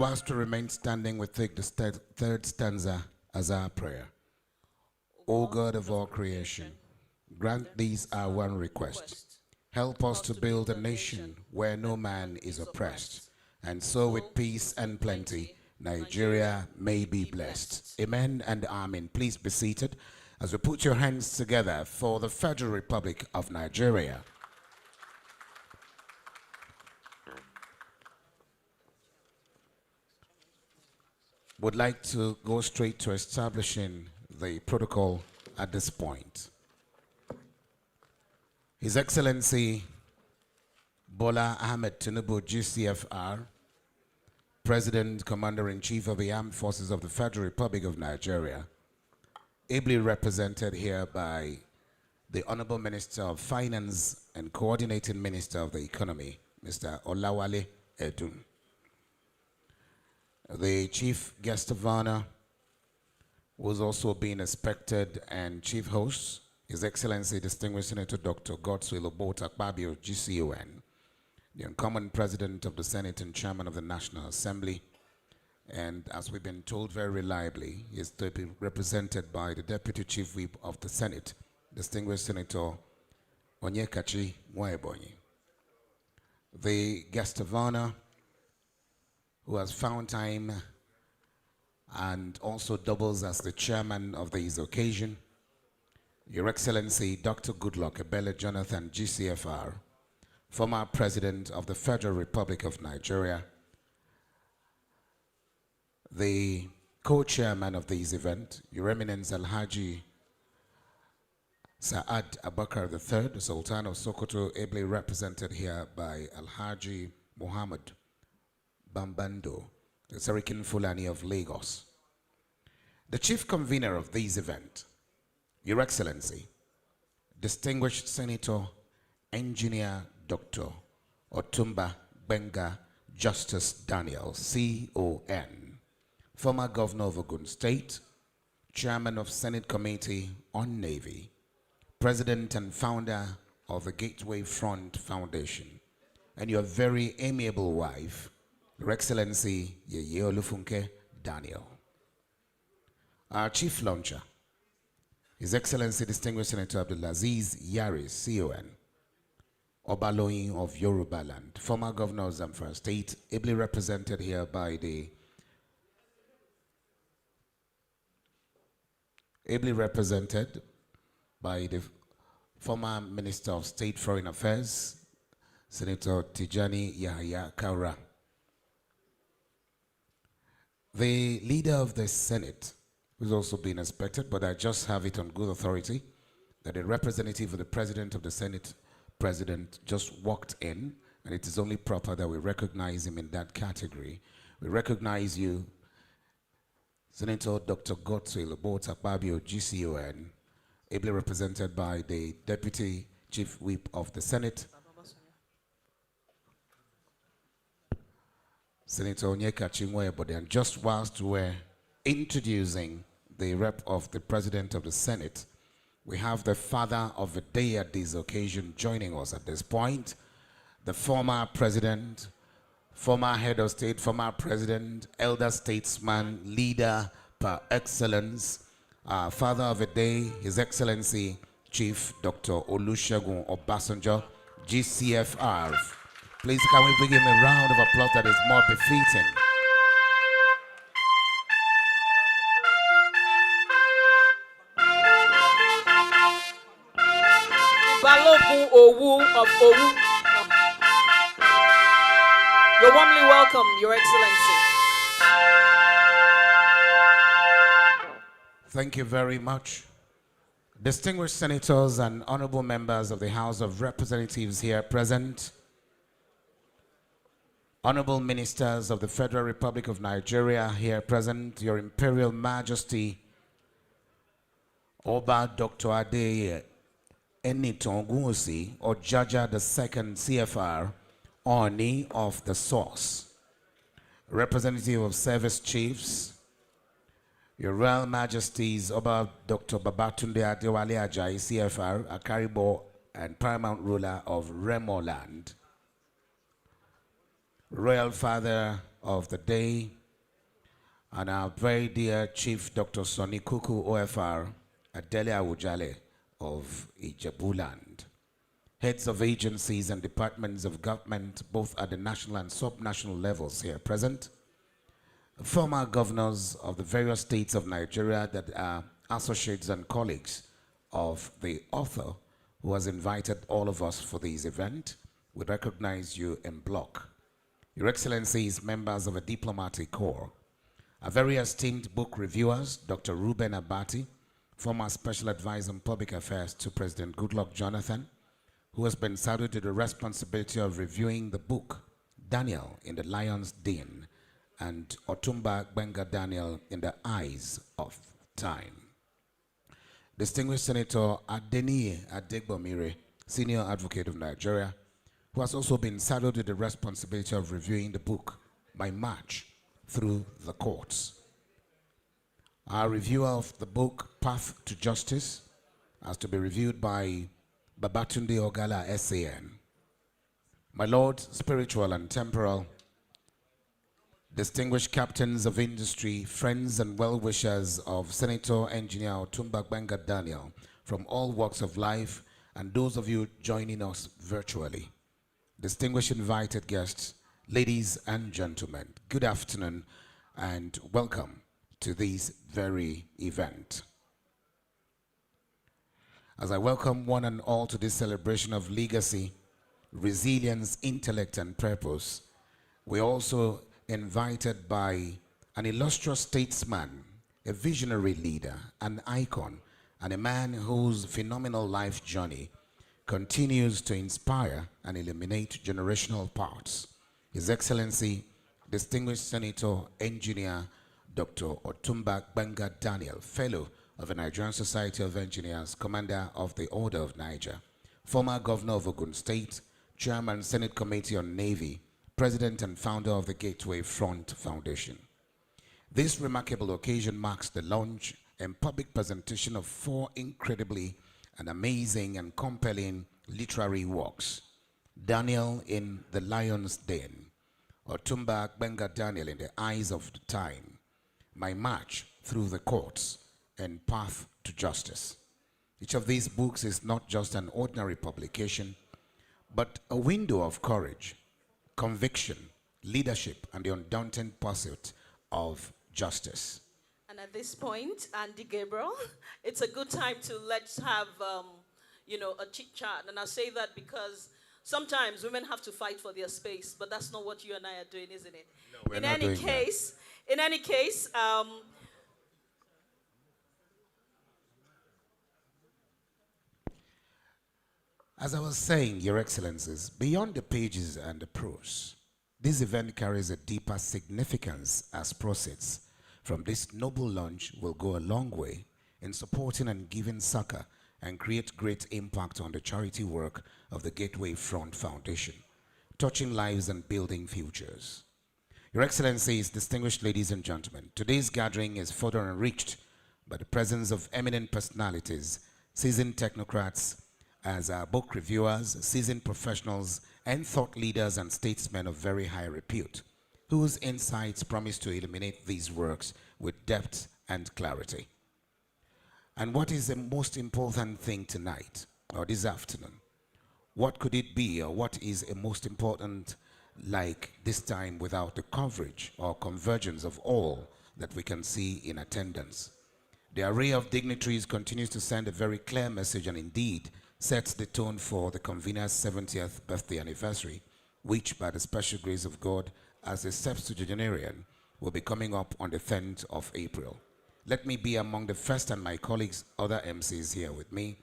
whilst we remain standing, we take the third stanza as our prayer. O God of all creation, grant these our one request. Help us to build a nation where no man is oppressed, and so with peace and plenty, Nigeria may be blessed. Amen and amen. Please be seated as we put your hands together for the Federal Republic of Nigeria. Would like to go straight to establishing the protocol at this point. His Excellency Bola Ahmed Tinubu, GCFR, President, Commander-in-Chief of the Armed Forces of the Federal Republic of Nigeria, ably represented here by the Honorable Minister of Finance and Coordinating Minister of the Economy, Mr. Olawale Edun. The Chief Guest of Honor was also being expected, and Chief Host, His Excellency Distinguished Senator Dr. Godswill Akpabio, GCON, the incumbent President of the Senate and Chairman of the National Assembly, and as we've been told very reliably, he is to be represented by the Deputy Chief Whip of the Senate, Distinguished Senator Onyekachi Nwaebonyi. The Guest of Honor, who has found time and also doubles as the chairman of this occasion, Your Excellency Dr. Goodluck Ebele Jonathan, GCFR, former President of the Federal Republic of Nigeria, the co-chairman of this event, Your Eminence Alhaji Sa'ad Abakar III, the Sultan of Sokoto, ably represented here by Alhaji Muhammad Bambando, the Serikin Fulani of Lagos. The chief convener of this event, Your Excellency, Distinguished Senator, Engineer Dr. Otumba Benga Justice Daniel, CON, former Governor of Ogun State, Chairman of Senate Committee on Navy, President and founder of the Gateway Front Foundation, and your very amiable wife, Your Excellency Yeye Olufunke Daniel. Our chief launcher, His Excellency Distinguished Senator Abdulaziz Yari, CON, Obaloyin of Yorubaland, former Governor of Zamfara State, ably represented here by the former Minister of State Foreign Affairs, Senator Tijani Yahya Kaura. The leader of the Senate, who's also been expected, but I just have it on good authority that a representative of the President of the Senate, President, just walked in, and it is only proper that we recognize him in that category. We recognize you, Senator Dr. Godswill Akpabio, GCON, ably represented by the Deputy Chief Whip of the Senate, Senator Onyekachi Nwaebonyi. And just whilst we're introducing the rep of the President of the Senate, we have the father of the day at this occasion joining us at this point, the former President, former Head of State, former President, elder statesman, leader par excellence, father of the day, His Excellency Chief Dr. Olusegun Obasanjo, GCFR. Please, can we give him a round of applause that is more befitting? Balogun Owu of Owu. You're warmly welcome, Your Excellency. Thank you very much. Distinguished senators and honorable members of the House of Representatives here present, honorable ministers of the Federal Republic of Nigeria here present, Your Imperial Majesty, Oba Dr. Adeye Eniton Ogunwusi, or Jaja II CFR, Oni of the Source, representative of service chiefs, Your Royal Majesties, Oba Dr. Babatunde Adewale Ajayi CFR, Akaribo and paramount ruler of Remo Land, Royal Father of the day, and our very dear Chief Dr. Sonny Kuku, OFR, Adele Awujale of Ijebuland. Heads of agencies and departments of government, both at the national and sub-national levels here present. Former governors of the various states of Nigeria that are associates and colleagues of the author who has invited all of us for this event. We recognize you in block. Your Excellencies, members of a diplomatic corps, our very esteemed book reviewers, Dr. Ruben Abati, former Special Advisor on Public Affairs to President Goodluck Jonathan, who has been saddled with the responsibility of reviewing the book, Daniel in the Lion's Den, and Otumba Gbenga Daniel in the Eyes of Time. Distinguished Senator Adeniyi Adegbomire, Senior Advocate of Nigeria, who has also been saddled with the responsibility of reviewing the book by March through the courts. Our reviewer of the book, Path to Justice, has to be reviewed by Babatunde Ogala, SAN. My Lord, spiritual and temporal, distinguished captains of industry, friends and well-wishers of Senator Engineer Otumba Gbenga Daniel from all walks of life, and those of you joining us virtually. Distinguished invited guests, ladies and gentlemen, good afternoon and welcome to this very event. As I welcome one and all to this celebration of legacy, resilience, intellect, and purpose, we're also invited by an illustrious statesman, a visionary leader, an icon, and a man whose phenomenal life journey continues to inspire and illuminate generational paths. His Excellency, Distinguished Senator Engineer Dr. Otumba Gbenga Daniel, Fellow of the Nigerian Society of Engineers, Commander of the Order of Niger, former Governor of Ogun State, Chairman, Senate Committee on Navy, President and founder of the Gateway Front Foundation. This remarkable occasion marks the launch and public presentation of 4 incredibly and amazing and compelling literary works. Daniel in the Lion's Den, Otumba Gbenga Daniel in the Eyes of the Time, My March Through the Courts, and Path to Justice. Each of these books is not just an ordinary publication, but a window of courage, conviction, leadership, and the undaunted pursuit of justice. And at this point, Andy Gabriel, it's a good time to let's have, a chit chat. And I say that because sometimes women have to fight for their space, but that's not what you and I are doing, isn't it? No, we're not doing that. In any case, as I was saying, Your Excellencies, beyond the pages and the prose, this event carries a deeper significance as proceeds from this noble launch will go a long way in supporting and giving succor and create great impact on the charity work of the Gateway Front Foundation, touching lives and building futures. Your Excellencies, distinguished ladies and gentlemen, today's gathering is further enriched by the presence of eminent personalities, seasoned technocrats, as our book reviewers, seasoned professionals, and thought leaders and statesmen of very high repute, whose insights promise to illuminate these works with depth and clarity. And what is the most important thing tonight, or this afternoon? What could it be, or what is a most important like this time without the coverage or convergence of all that we can see in attendance? The array of dignitaries continues to send a very clear message and indeed sets the tone for the convener's 70th birthday anniversary, which by the special grace of God, as a septuagenarian, will be coming up on the 10th of April. Let me be among the first and my colleagues, other MCs here with me,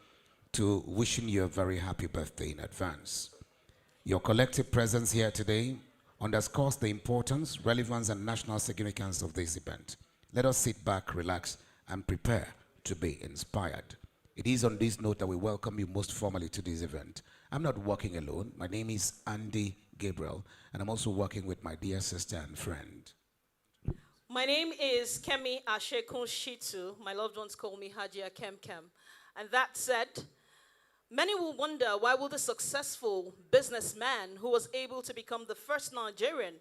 to wishing you a very happy birthday in advance. Your collective presence here today underscores the importance, relevance, and national significance of this event. Let us sit back, relax, and prepare to be inspired. It is on this note that we welcome you most formally to this event. I'm not working alone. My name is Andy Gabriel, and I'm also working with my dear sister and friend. my name is Kemi Ashekun Shitu. My loved ones call me Hajia Kem Kem. And that said, many will wonder why will the successful businessman who was able to become the first Nigerian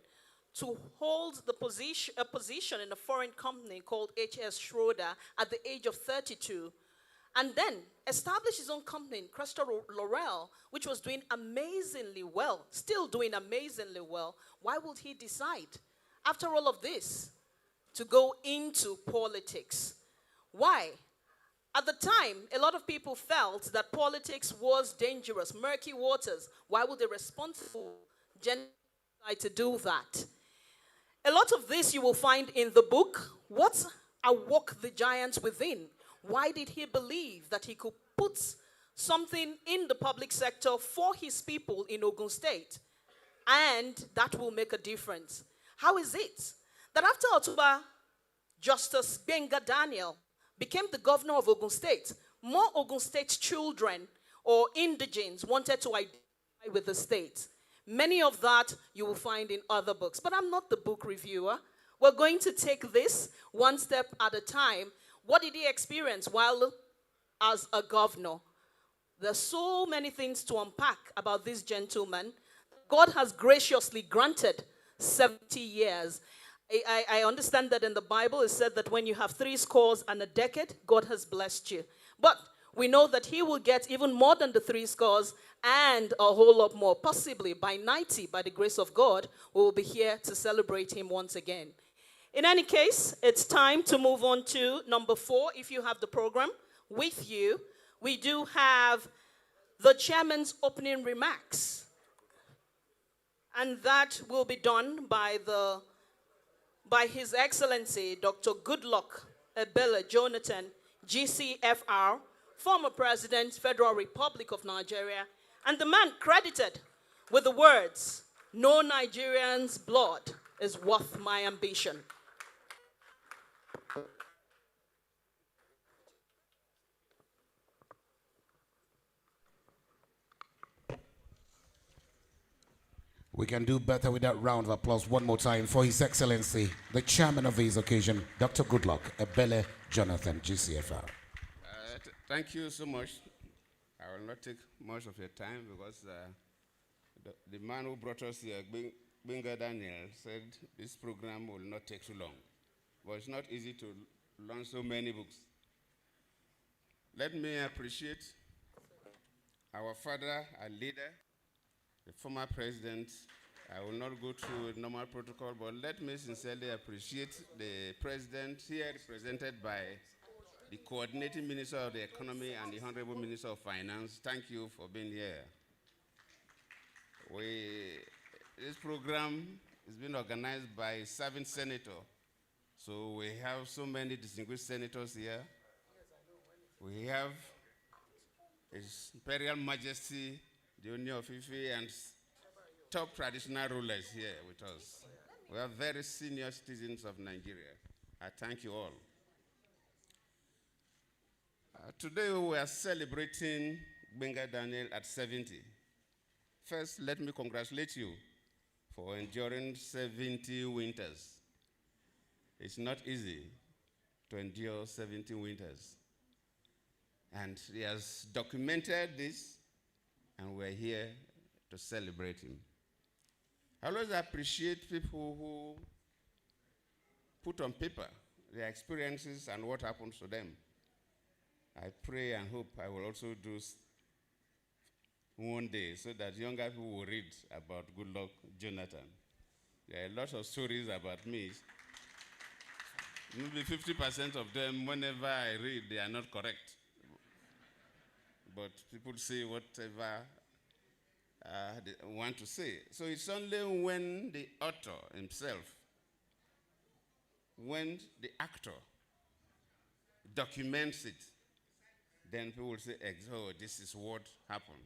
to hold a position in a foreign company called H.S. Schroeder at the age of 32, and then establish his own company, Cresta Laurel, which was doing amazingly well, still doing amazingly well. Why would he decide, after all of this, to go into politics? Why? At the time, a lot of people felt that politics was dangerous, murky waters. Why would a responsible gentleman decide to do that? A lot of this you will find in the book. What awoke the giants within? Why did he believe that he could put something in the public sector for his people in Ogun State? And that will make a difference. How is it that after October, Justice Benga Daniel became the governor of Ogun State, more Ogun State children or indigenes wanted to identify with the state? Many of that you will find in other books. But I'm not the book reviewer. We're going to take this one step at a time. What did he experience while as a governor? There's so many things to unpack about this gentleman. God has graciously granted 70 years. I understand that in the Bible it said that when you have 70 and a decade, God has blessed you. But we know that he will get even more than the 70 and a whole lot more. Possibly by 90, by the grace of God, we will be here to celebrate him once again. In any case, it's time to move on to number 4. If you have the program with you, we do have the chairman's opening remarks. And that will be done by His Excellency Dr. Goodluck Ebele Jonathan, GCFR, former President, Federal Republic of Nigeria, and the man credited with the words, "No Nigerian's blood is worth my ambition." We can do better with that round of applause one more time for His Excellency, the chairman of this occasion, Dr. Goodluck Ebele Jonathan, GCFR. Thank you so much. I will not take much of your time because the man who brought us here, Benga Daniel, said this program will not take too long. But it's not easy to launch so many books. Let me appreciate our father, our leader, the former president. I will not go through a normal protocol, but let me sincerely appreciate the president here represented by the coordinating minister of the economy and the honorable minister of finance. Thank you for being here. This program is being organized by a serving senator. So we have so many distinguished senators here. We have His Imperial Majesty, the Onion of Ife, and top traditional rulers here with us. We are very senior citizens of Nigeria. I thank you all. Today we are celebrating Benga Daniel at 70. First, let me congratulate you for enduring 70 winters. It's not easy to endure 70 winters. And he has documented this, and we're here to celebrate him. I always appreciate people who put on paper their experiences and what happens to them. I pray and hope I will also do one day so that younger people will read about Goodluck Jonathan. There are a lot of stories about me. Maybe 50% of them, whenever I read, they are not correct. But people say whatever they want to say. So it's only when the author himself, when the actor documents it, then people will say, oh, this is what happened.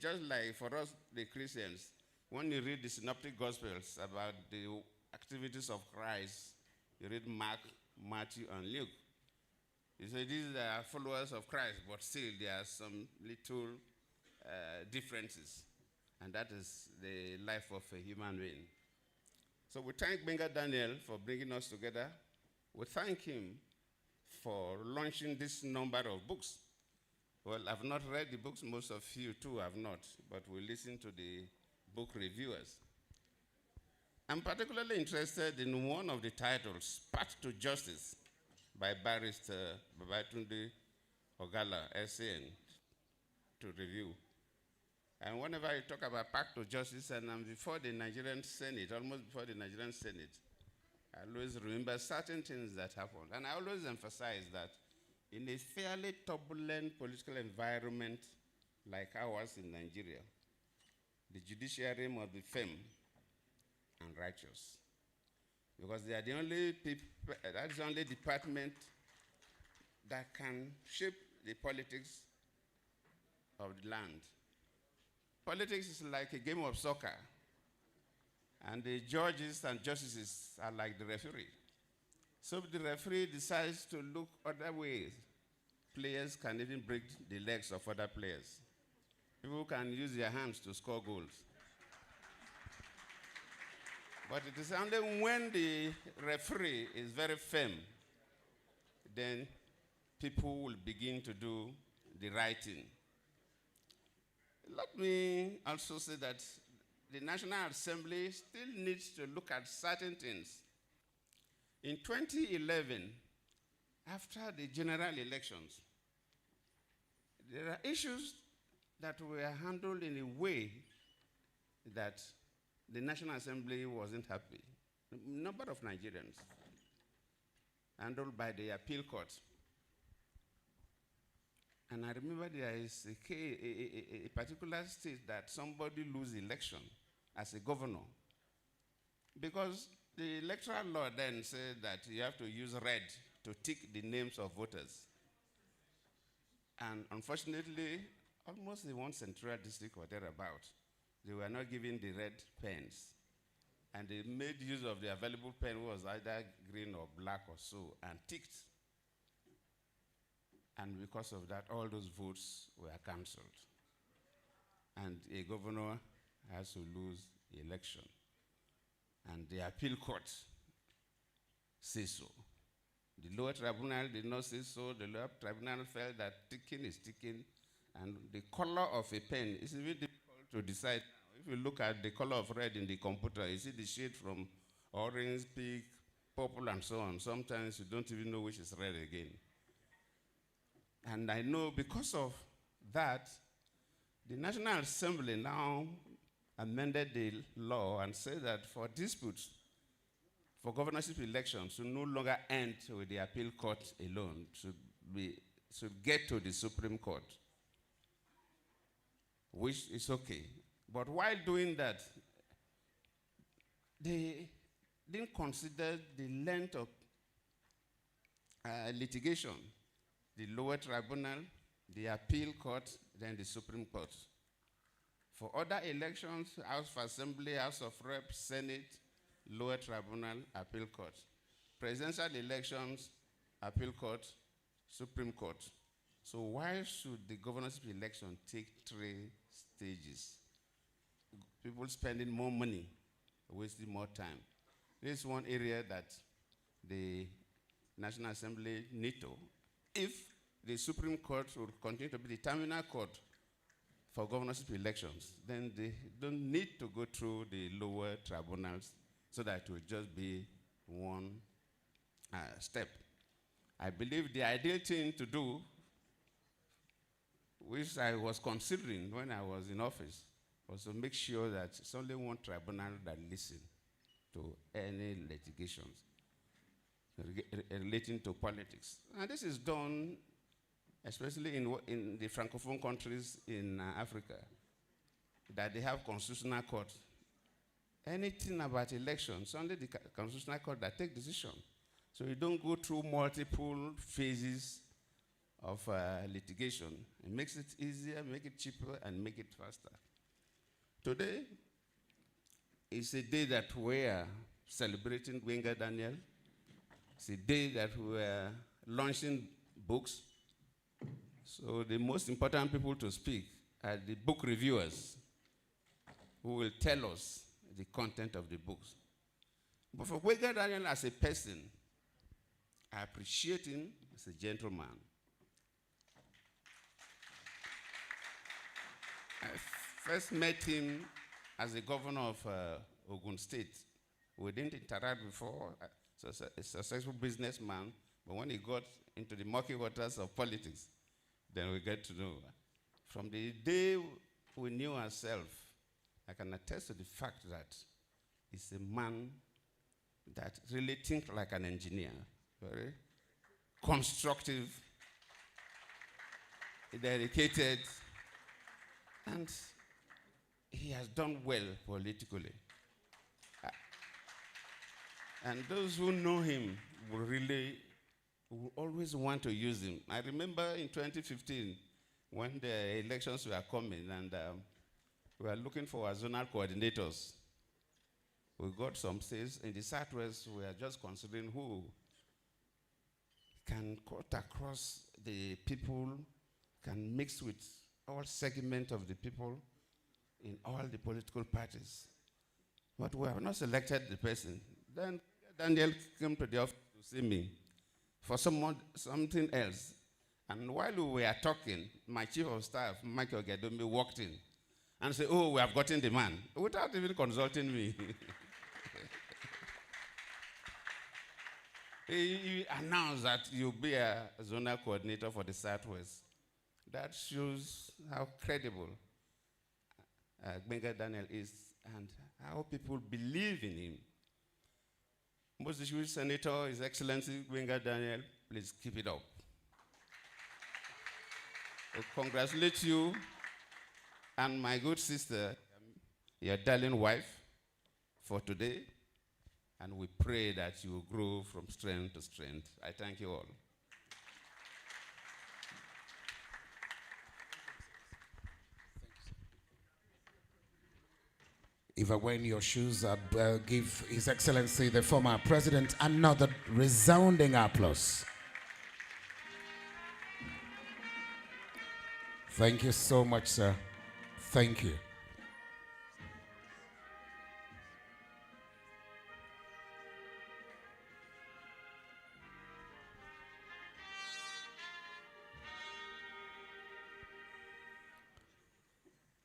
Just like for us, the Christians, when you read the synoptic gospels about the activities of Christ, you read Mark, Matthew, and Luke. You say these are followers of Christ, but still there are some little differences. And that is the life of a human being. So we thank Benga Daniel for bringing us together. We thank him for launching this number of books. Well, I've not read the books, most of you too have not, but we listen to the book reviewers. I'm particularly interested in one of the titles, Path to Justice, by Barrister Babatunde Ogala, SAN, to review. And whenever I talk about Path to Justice, and I'm before the Nigerian Senate, almost before the Nigerian Senate, I always remember certain things that happened. And I always emphasize that in a fairly turbulent political environment like ours in Nigeria, the judiciary must be firm and righteous. Because they are the only people, that's the only department that can shape the politics of the land. Politics is like a game of soccer, and the judges and justices are like the referee. So if the referee decides to look other ways, players can even break the legs of other players. People can use their hands to score goals. But it is only when the referee is very firm, then people will begin to do the right thing. Let me also say that the National Assembly still needs to look at certain things. In 2011, after the general elections, there are issues that were handled in a way that the National Assembly wasn't happy. A number of Nigerians, handled by the appeal court. And I remember there is a particular state that somebody lose election as a governor because the electoral law then said that you have to use red to tick the names of voters. And unfortunately, almost in one central district or thereabout, they were not given the red pens. And they made use of the available pen, was either green or black or so, and ticked. And because of that, all those votes were cancelled. And a governor has to lose the election. And the appeal court says so. The lower tribunal did not say so. The lower tribunal felt that ticking is ticking. And the color of a pen is even difficult to decide. If you look at the color of red in the computer, you see the shade from orange, pink, purple, and so on. Sometimes you don't even know which is red again. And I know because of that, the National Assembly now amended the law and said that for disputes, for governorship elections, should no longer end with the appeal court alone, should get to the Supreme Court, which is okay. But while doing that, they didn't consider the length of litigation. The lower tribunal, the appeal court, then the Supreme Court. For other elections, House of Assembly, House of Reps, Senate, lower tribunal, appeal court. Presidential elections, appeal court, Supreme Court. So why should the governorship election take 3 stages? People spending more money, wasting more time. This is one area that the National Assembly need to. If the Supreme Court will continue to be the terminal court for governorship elections, then they don't need to go through the lower tribunals so that it will just be one step. I believe the ideal thing to do, which I was considering when I was in office, was to make sure that it's only one tribunal that listens to any litigations relating to politics. And this is done especially in the Francophone countries in Africa, that they have constitutional court. Anything about elections, only the constitutional court that take decision. So you don't go through multiple phases of litigation. It makes it easier, make it cheaper, and make it faster. Today is a day that we are celebrating Gwenga Daniel. It's a day that we are launching books. So the most important people to speak are the book reviewers who will tell us the content of the books. But for Gwenga Daniel as a person, I appreciate him as a gentleman. I first met him as the governor of Ogun State We didn't interact before. So a successful businessman, but when he got into the murky waters of politics, then we get to know. From the day we knew ourselves, I can attest to the fact that he's a man that really thinks like an engineer, very constructive, dedicated, and he has done well politically. And those who know him will always want to use him. I remember in 2015, when the elections were coming and we were looking for our zonal coordinators. We got some states in the Southwest. We are just considering who can cut across the people, can mix with all segments of the people in all the political parties. But we have not selected the person. Then Daniel came to the office to see me for something else. And while we were talking, my chief of staff, Mike Ogd, walked in and said, "Oh, we have gotten the man," without even consulting me. He announced that you'll be a zonal coordinator for the Southwest. That shows how credible Gbenga Daniel is and how people believe in him. Most distinguished Senator, His Excellency Gbenga Daniel, please keep it up. I congratulate you and my good sister, your darling wife, for today. And we pray that you will grow from strength to strength. I thank you all. If I were in your shoes, I'd give His Excellency, the former president, another resounding applause. Thank you so much, sir. Thank you.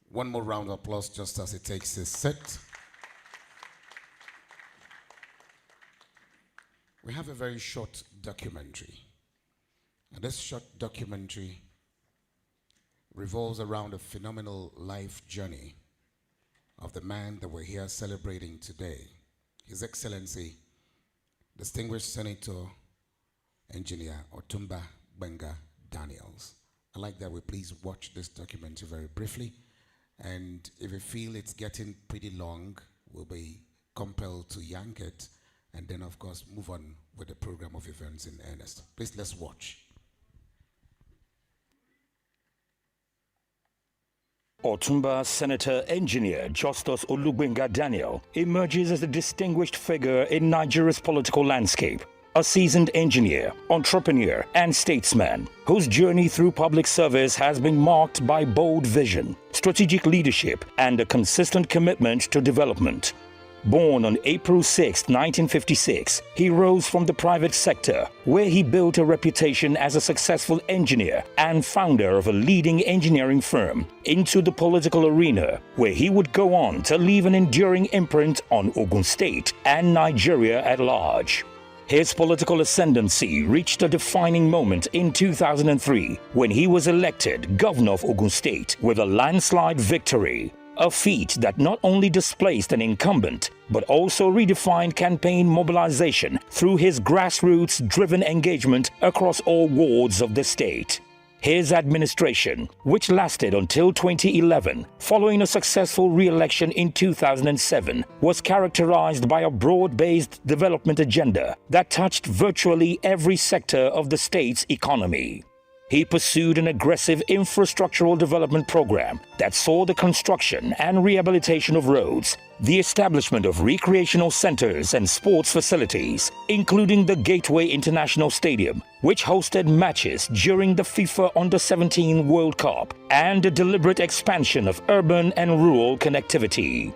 One more round of applause just as he takes his seat. We have a very short documentary. And this short documentary revolves around a phenomenal life journey of the man that we're here celebrating today. His Excellency, Distinguished Senator, Engineer Otumba Gbenga Daniels. I'd like that we please watch this documentary very briefly. And if you feel it's getting pretty long, we'll be compelled to yank it and then, of course, move on with the program of events in earnest. Please, let's watch. Otumba Senator Engineer Justus Olugbenga Daniel emerges as a distinguished figure in Nigeria's political landscape. A seasoned engineer, entrepreneur, and statesman whose journey through public service has been marked by bold vision, strategic leadership, and a consistent commitment to development. Born on April 6, 1956, he rose from the private sector, where he built a reputation as a successful engineer and founder of a leading engineering firm, into the political arena, where he would go on to leave an enduring imprint on Ogun State and Nigeria at large. His political ascendancy reached a defining moment in 2003 when he was elected governor of Ogun State with a landslide victory, a feat that not only displaced an incumbent but also redefined campaign mobilization through his grassroots-driven engagement across all wards of the state. His administration, which lasted until 2011, following a successful re-election in 2007, was characterized by a broad-based development agenda that touched virtually every sector of the state's economy. He pursued an aggressive infrastructural development program that saw the construction and rehabilitation of roads, the establishment of recreational centers and sports facilities, including the Gateway International Stadium, which hosted matches during the FIFA Under-17 World Cup, and a deliberate expansion of urban and rural connectivity.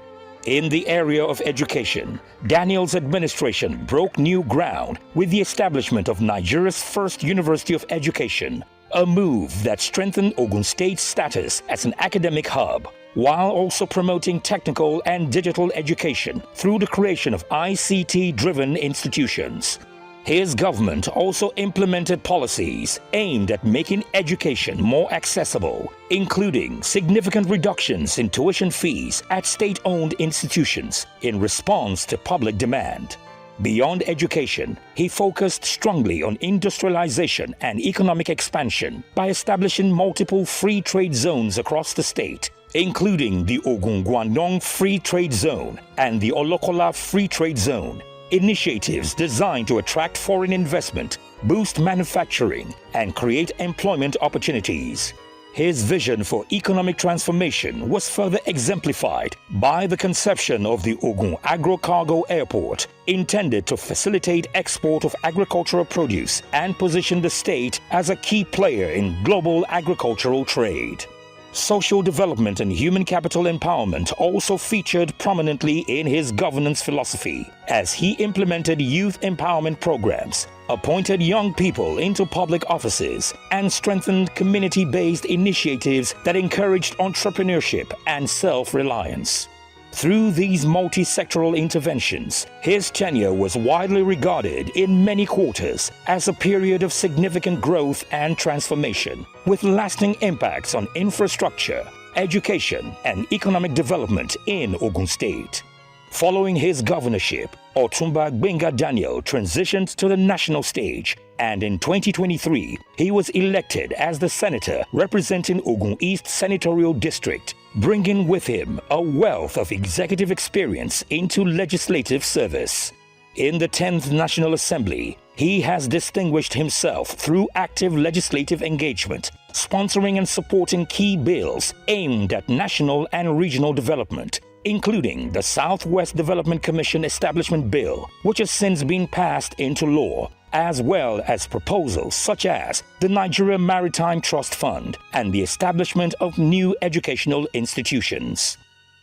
In the area of education, Daniel's administration broke new ground with the establishment of Nigeria's first University of Education, a move that strengthened Ogun State's status as an academic hub, while also promoting technical and digital education through the creation of ICT-driven institutions. His government also implemented policies aimed at making education more accessible, including significant reductions in tuition fees at state-owned institutions in response to public demand. Beyond education, he focused strongly on industrialization and economic expansion by establishing multiple free trade zones across the state, including the Ogun-Guandong Free Trade Zone and the Olokola Free Trade Zone. Initiatives designed to attract foreign investment, boost manufacturing, and create employment opportunities. His vision for economic transformation was further exemplified by the conception of the Ogun Agro-Cargo Airport, intended to facilitate export of agricultural produce and position the state as a key player in global agricultural trade. Social development and human capital empowerment also featured prominently in his governance philosophy, as he implemented youth empowerment programs, appointed young people into public offices, and strengthened community-based initiatives that encouraged entrepreneurship and self-reliance. Through these multi-sectoral interventions, his tenure was widely regarded in many quarters as a period of significant growth and transformation, with lasting impacts on infrastructure, education, and economic development in Ogun State. Following his governorship, Otumba Gbenga Daniel transitioned to the national stage, and in 2023, he was elected as the senator representing Ogun East Senatorial District, bringing with him a wealth of executive experience into legislative service. In the 10th National Assembly, he has distinguished himself through active legislative engagement, sponsoring and supporting key bills aimed at national and regional development, including the Southwest Development Commission Establishment Bill, which has since been passed into law, as well as proposals such as the Nigeria Maritime Trust Fund and the establishment of new educational institutions.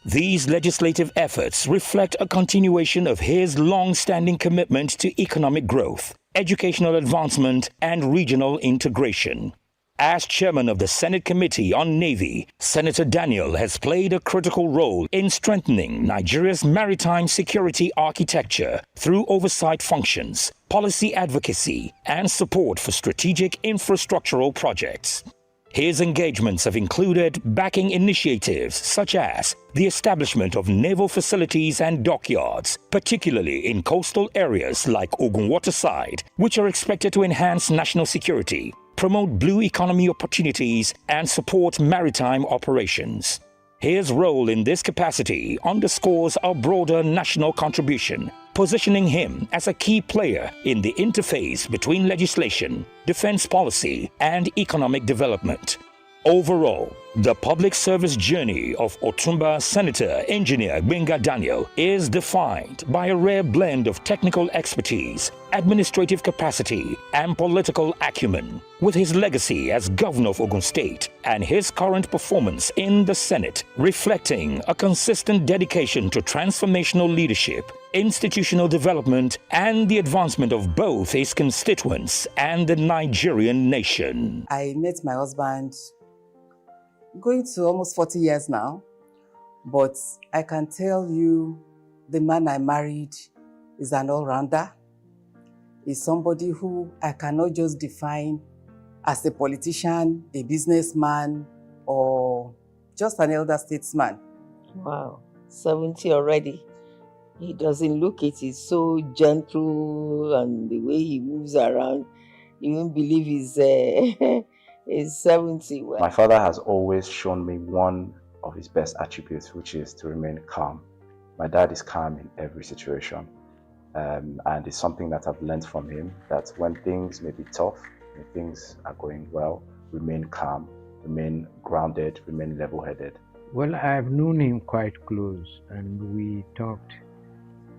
These legislative efforts reflect a continuation of his long-standing commitment to economic growth, educational advancement, and regional integration. As chairman of the Senate Committee on Navy, Senator Daniel has played a critical role in strengthening Nigeria's maritime security architecture through oversight functions, policy advocacy, and support for strategic infrastructural projects. His engagements have included backing initiatives such as the establishment of naval facilities and dockyards, particularly in coastal areas like Ogun Waterside, which are expected to enhance national security, promote blue economy opportunities, and support maritime operations. His role in this capacity underscores a broader national contribution, positioning him as a key player in the interface between legislation, defense policy, and economic development. Overall, the public service journey of Otumba Senator Engineer Gbenga Daniel is defined by a rare blend of technical expertise, administrative capacity, and political acumen, with his legacy as governor of Ogun State and his current performance in the Senate reflecting a consistent dedication to transformational leadership, institutional development, and the advancement of both his constituents and the Nigerian nation. I met my husband going to almost 40 years now, but I can tell you the man I married is an all-rounder. He's somebody who I cannot just define as a politician, a businessman, or just an elder statesman. Wow, 70 already. He doesn't look it. He's so gentle, and the way he moves around, you won't believe he's 70. My father has always shown me one of his best attributes, which is to remain calm. My dad is calm in every situation. And it's something that I've learned from him, that when things may be tough, when things are going well, remain calm, remain grounded, remain level-headed. Well, I've known him quite close, and we talked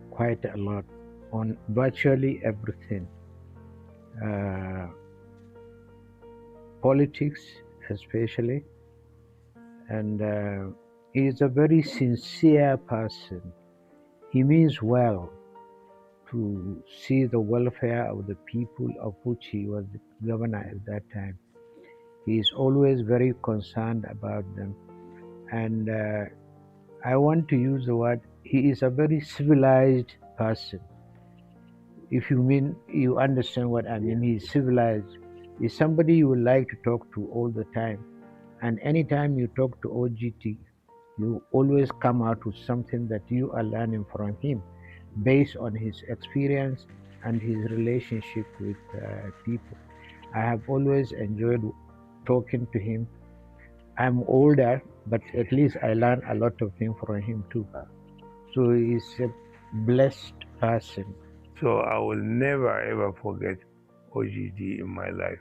quite a lot on virtually everything. Politics especially, and he is a very sincere person. He means well to see the welfare of the people of which he was the governor at that time. He is always very concerned about them, And I want to use the word, he is a very civilized person. If you understand what I mean, he's civilized. He's somebody you would like to talk to all the time. And anytime you talk to OGT, you always come out with something that you are learning from him based on his experience and his relationship with people. I have always enjoyed talking to him. I'm older, but at least I learn a lot of things from him too. So he's a blessed person. So I will never ever forget OGD in my life.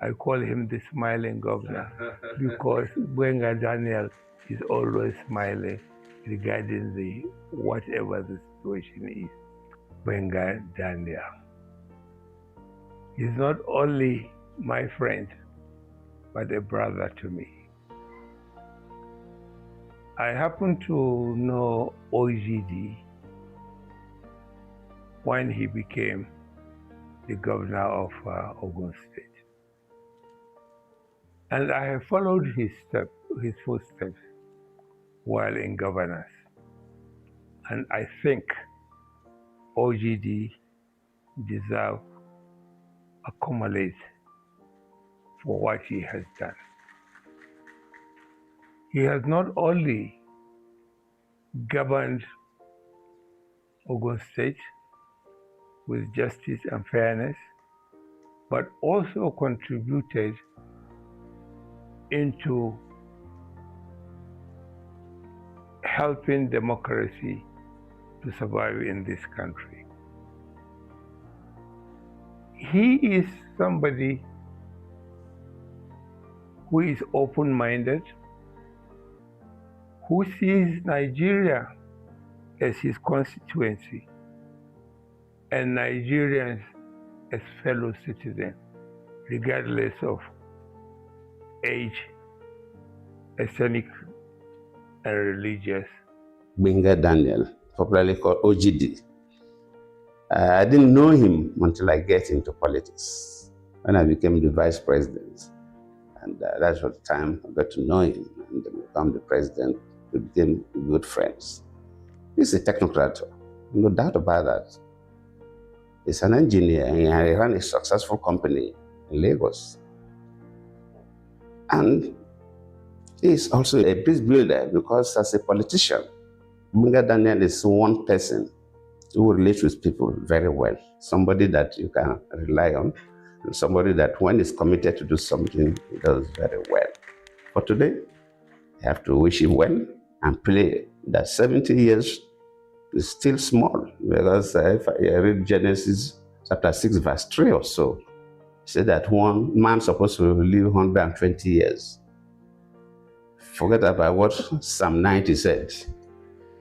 I call him the smiling governor because Gwenga Daniel is always smiling regarding the whatever the situation is. Gwenga Daniel. He's not only my friend, but a brother to me. I happen to know OGD when he became the governor of Ogun State. And I have followed his footsteps while in governance. And I think OGD deserves accolades for what he has done. He has not only governed Ogun State with justice and fairness, but also contributed into helping democracy to survive in this country. He is somebody who is open-minded, who sees Nigeria as his constituency and Nigerians as fellow citizens, regardless of age, ethnic, and religious. Gwenga Daniel, popularly called OGD. I didn't know him until I get into politics, when I became the vice president. And that's the time I got to know him and become the president. We became good friends. He's a technocrat, no doubt about that. He's an engineer and he ran a successful company in Lagos. And he's also a peace builder because as a politician, Gwenga Daniel is one person who relates with people very well. Somebody that you can rely on, and somebody that when he's committed to do something, he does very well. For today, you have to wish him well and pray that 70 years is still small, because if I read Genesis chapter 6, verse 3 or so, it said that one man supposed to live 120 years. Forget about what Psalm 90 said,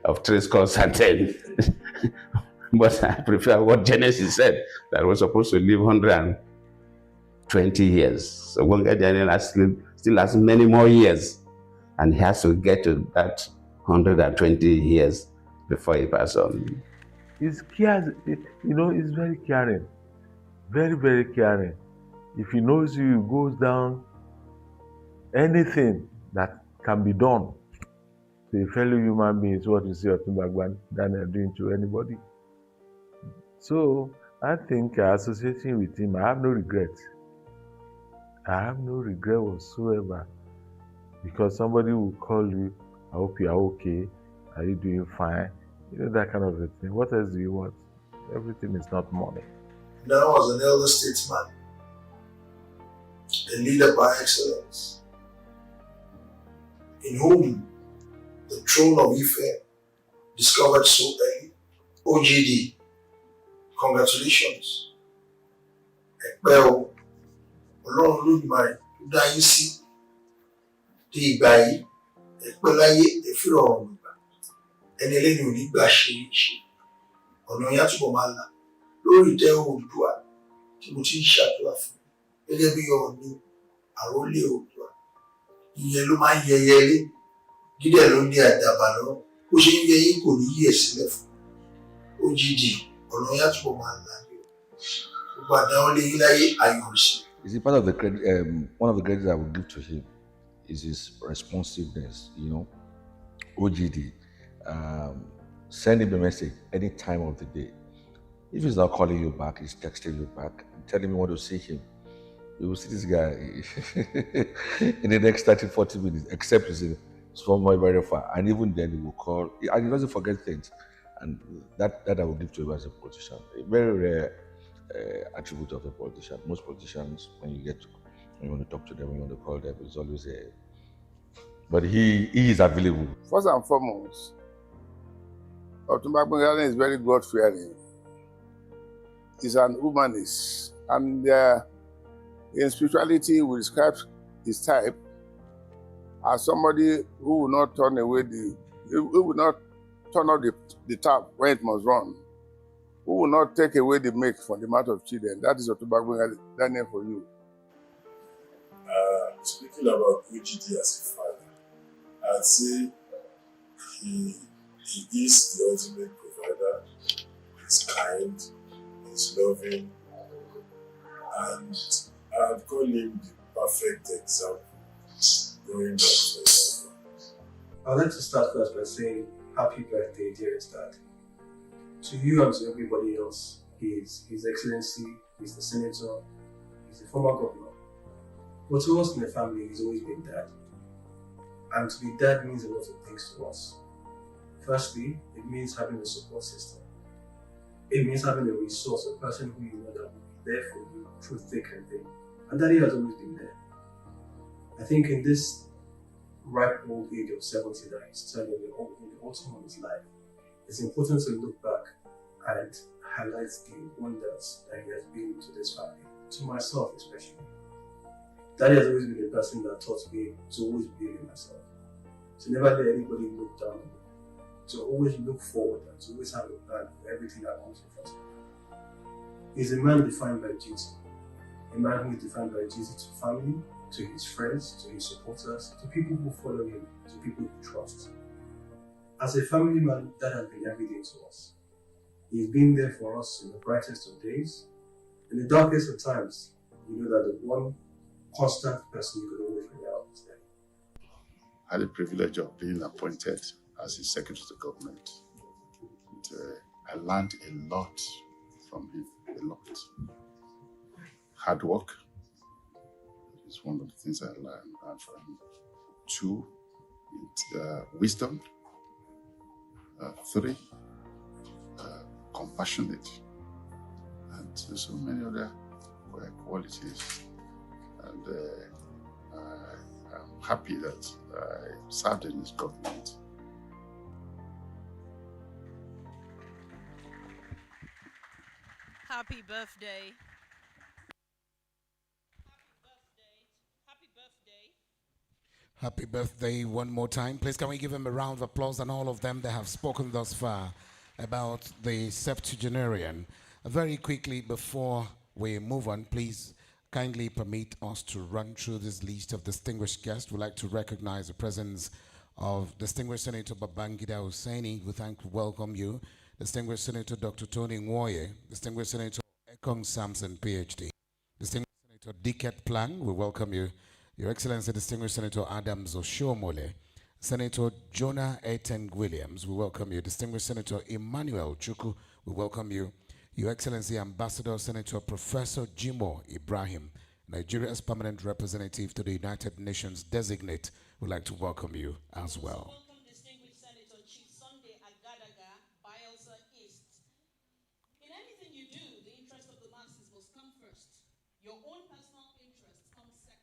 of 3 scores and 10. But I prefer what Genesis said, that we're supposed to live 120 years. So Gwenga Daniel still has many more years, and he has to get to that 120 years before he passes on. He's very caring, very, very caring. If he knows you, he goes down, anything that can be done to a fellow human being is what you see Gwenga Daniel doing to anybody. So I think associating with him, I have no regret. I have no regret whatsoever, because somebody will call you, I hope you are okay, are you doing fine? You know, that kind of a thing. What else do you want? Everything is not money. Now was an elder statesman, a leader by excellence, in whom the throne of Ife discovered so early. OGD, congratulations. Ẹ̀pẹ́ o, Ọlọ́run Olódùmarè tó dá yín sí di ìgbà yìí, ẹ̀pẹ́ láyé ẹ̀fíra ọ̀run ìgbà, ẹni ẹlẹ́ni ò ní gbà ṣe ọ̀nà yẹn á túbọ̀ máa là lórí ìtẹ́ Oòduà tí mo ti ń ṣàdúrà fún gẹ́gẹ́ bí Ọọ̀ni àrólé Oòduà. Ìyẹn ló máa ń yẹyẹ lé, dídẹ̀ ló ní àdàbà lọ́rùn, bó ṣe ń yẹ yín kò ní yẹ̀ sílẹ̀ fún OGD, ọ̀nà yẹn á túbọ̀ máa là ní gbogbo àdáwọ́lé yín láyé ayọ̀ sí. Is it part of the credit, one of the credits I will give to him is his responsiveness, OGD. Um, Send him a message any time of the day. If he's not calling you back, he's texting you back, telling you want to see him. You will see this guy in the next 30, 40 minutes, except he's from very far. And even then, he will call, and he doesn't forget things. And that I will give to him as a politician. A very rare attribute of a politician. Most politicians, when you want to talk to them, when you want to call them, it's always a. But he is available. First and foremost, Otumba Gbenga is very God-fearing. He's an humanist. And in spirituality, we describe his type as somebody who will not turn away who will not turn off the tap when it must run, who will not take away the milk from the mouth of children. That is Otumba Gbenga, Daniel, for you. Speaking about OGD as a father, I'd say he is the ultimate provider. He's kind, he's loving, and I'd call him the perfect example growing up for his life. I'd like to start first by saying happy birthday, dearest Dad. To you and to everybody else, he is His Excellency, he's the Senator, he's the former governor. But to us in the family, he's always been Dad. And to be Dad means a lot of things to us. Firstly, it means having a support system. It means having a resource, a person who you know that will be there for you through thick and thin. And Daddy has always been there. I think in this ripe old age of 70 that he's turning in the autumn of his life, it's important to look back and highlight the wonders that he has been to this family, to myself especially. Daddy has always been a person that taught me to always believe in myself, to never let anybody look down on me, to always look forward and to always have a plan for everything that comes in front of me. He's a man defined by duty, a man who is defined by duty to family, to his friends, to his supporters, to people who follow him, to people he trusts. As a family man, Dad has been everything to us. He's been there for us in the brightest of days. In the darkest of times, you know that the one constant person you could always rely on is Daddy. I had the privilege of being appointed as his secretary to government. And, I learned a lot from him, a lot. Hard work is one of the things I learned from him. 2, wisdom. 3, compassionate. And so many other qualities. And I'm happy that I served in his government. Happy birthday. Happy birthday one more time. Please, can we give him a round of applause and all of them that have spoken thus far about the septuagenarian. Very quickly, before we move on, please kindly permit us to run through this list of distinguished guests. We'd like to recognize the presence of distinguished Senator Babangida Hussaini. We welcome you. Distinguished Senator Dr. Tony Nwoye. Distinguished Senator Ekong Samson, PhD. Distinguished Senator Diket Plang, we welcome you. Your Excellency, Distinguished Senator Adams Oshomole. Senator Jonah Eteng Williams, we welcome you. Distinguished Senator Emmanuel Chuku, we welcome you. Your Excellency, Ambassador Senator Professor Jimo Ibrahim, Nigeria's permanent representative to the United Nations designate, would like to welcome you as well. Welcome distinguished Senator Chief Sunday Agadaga, Bielsa East. In anything you do, the interest of the masses must come first. Your own personal interests come second.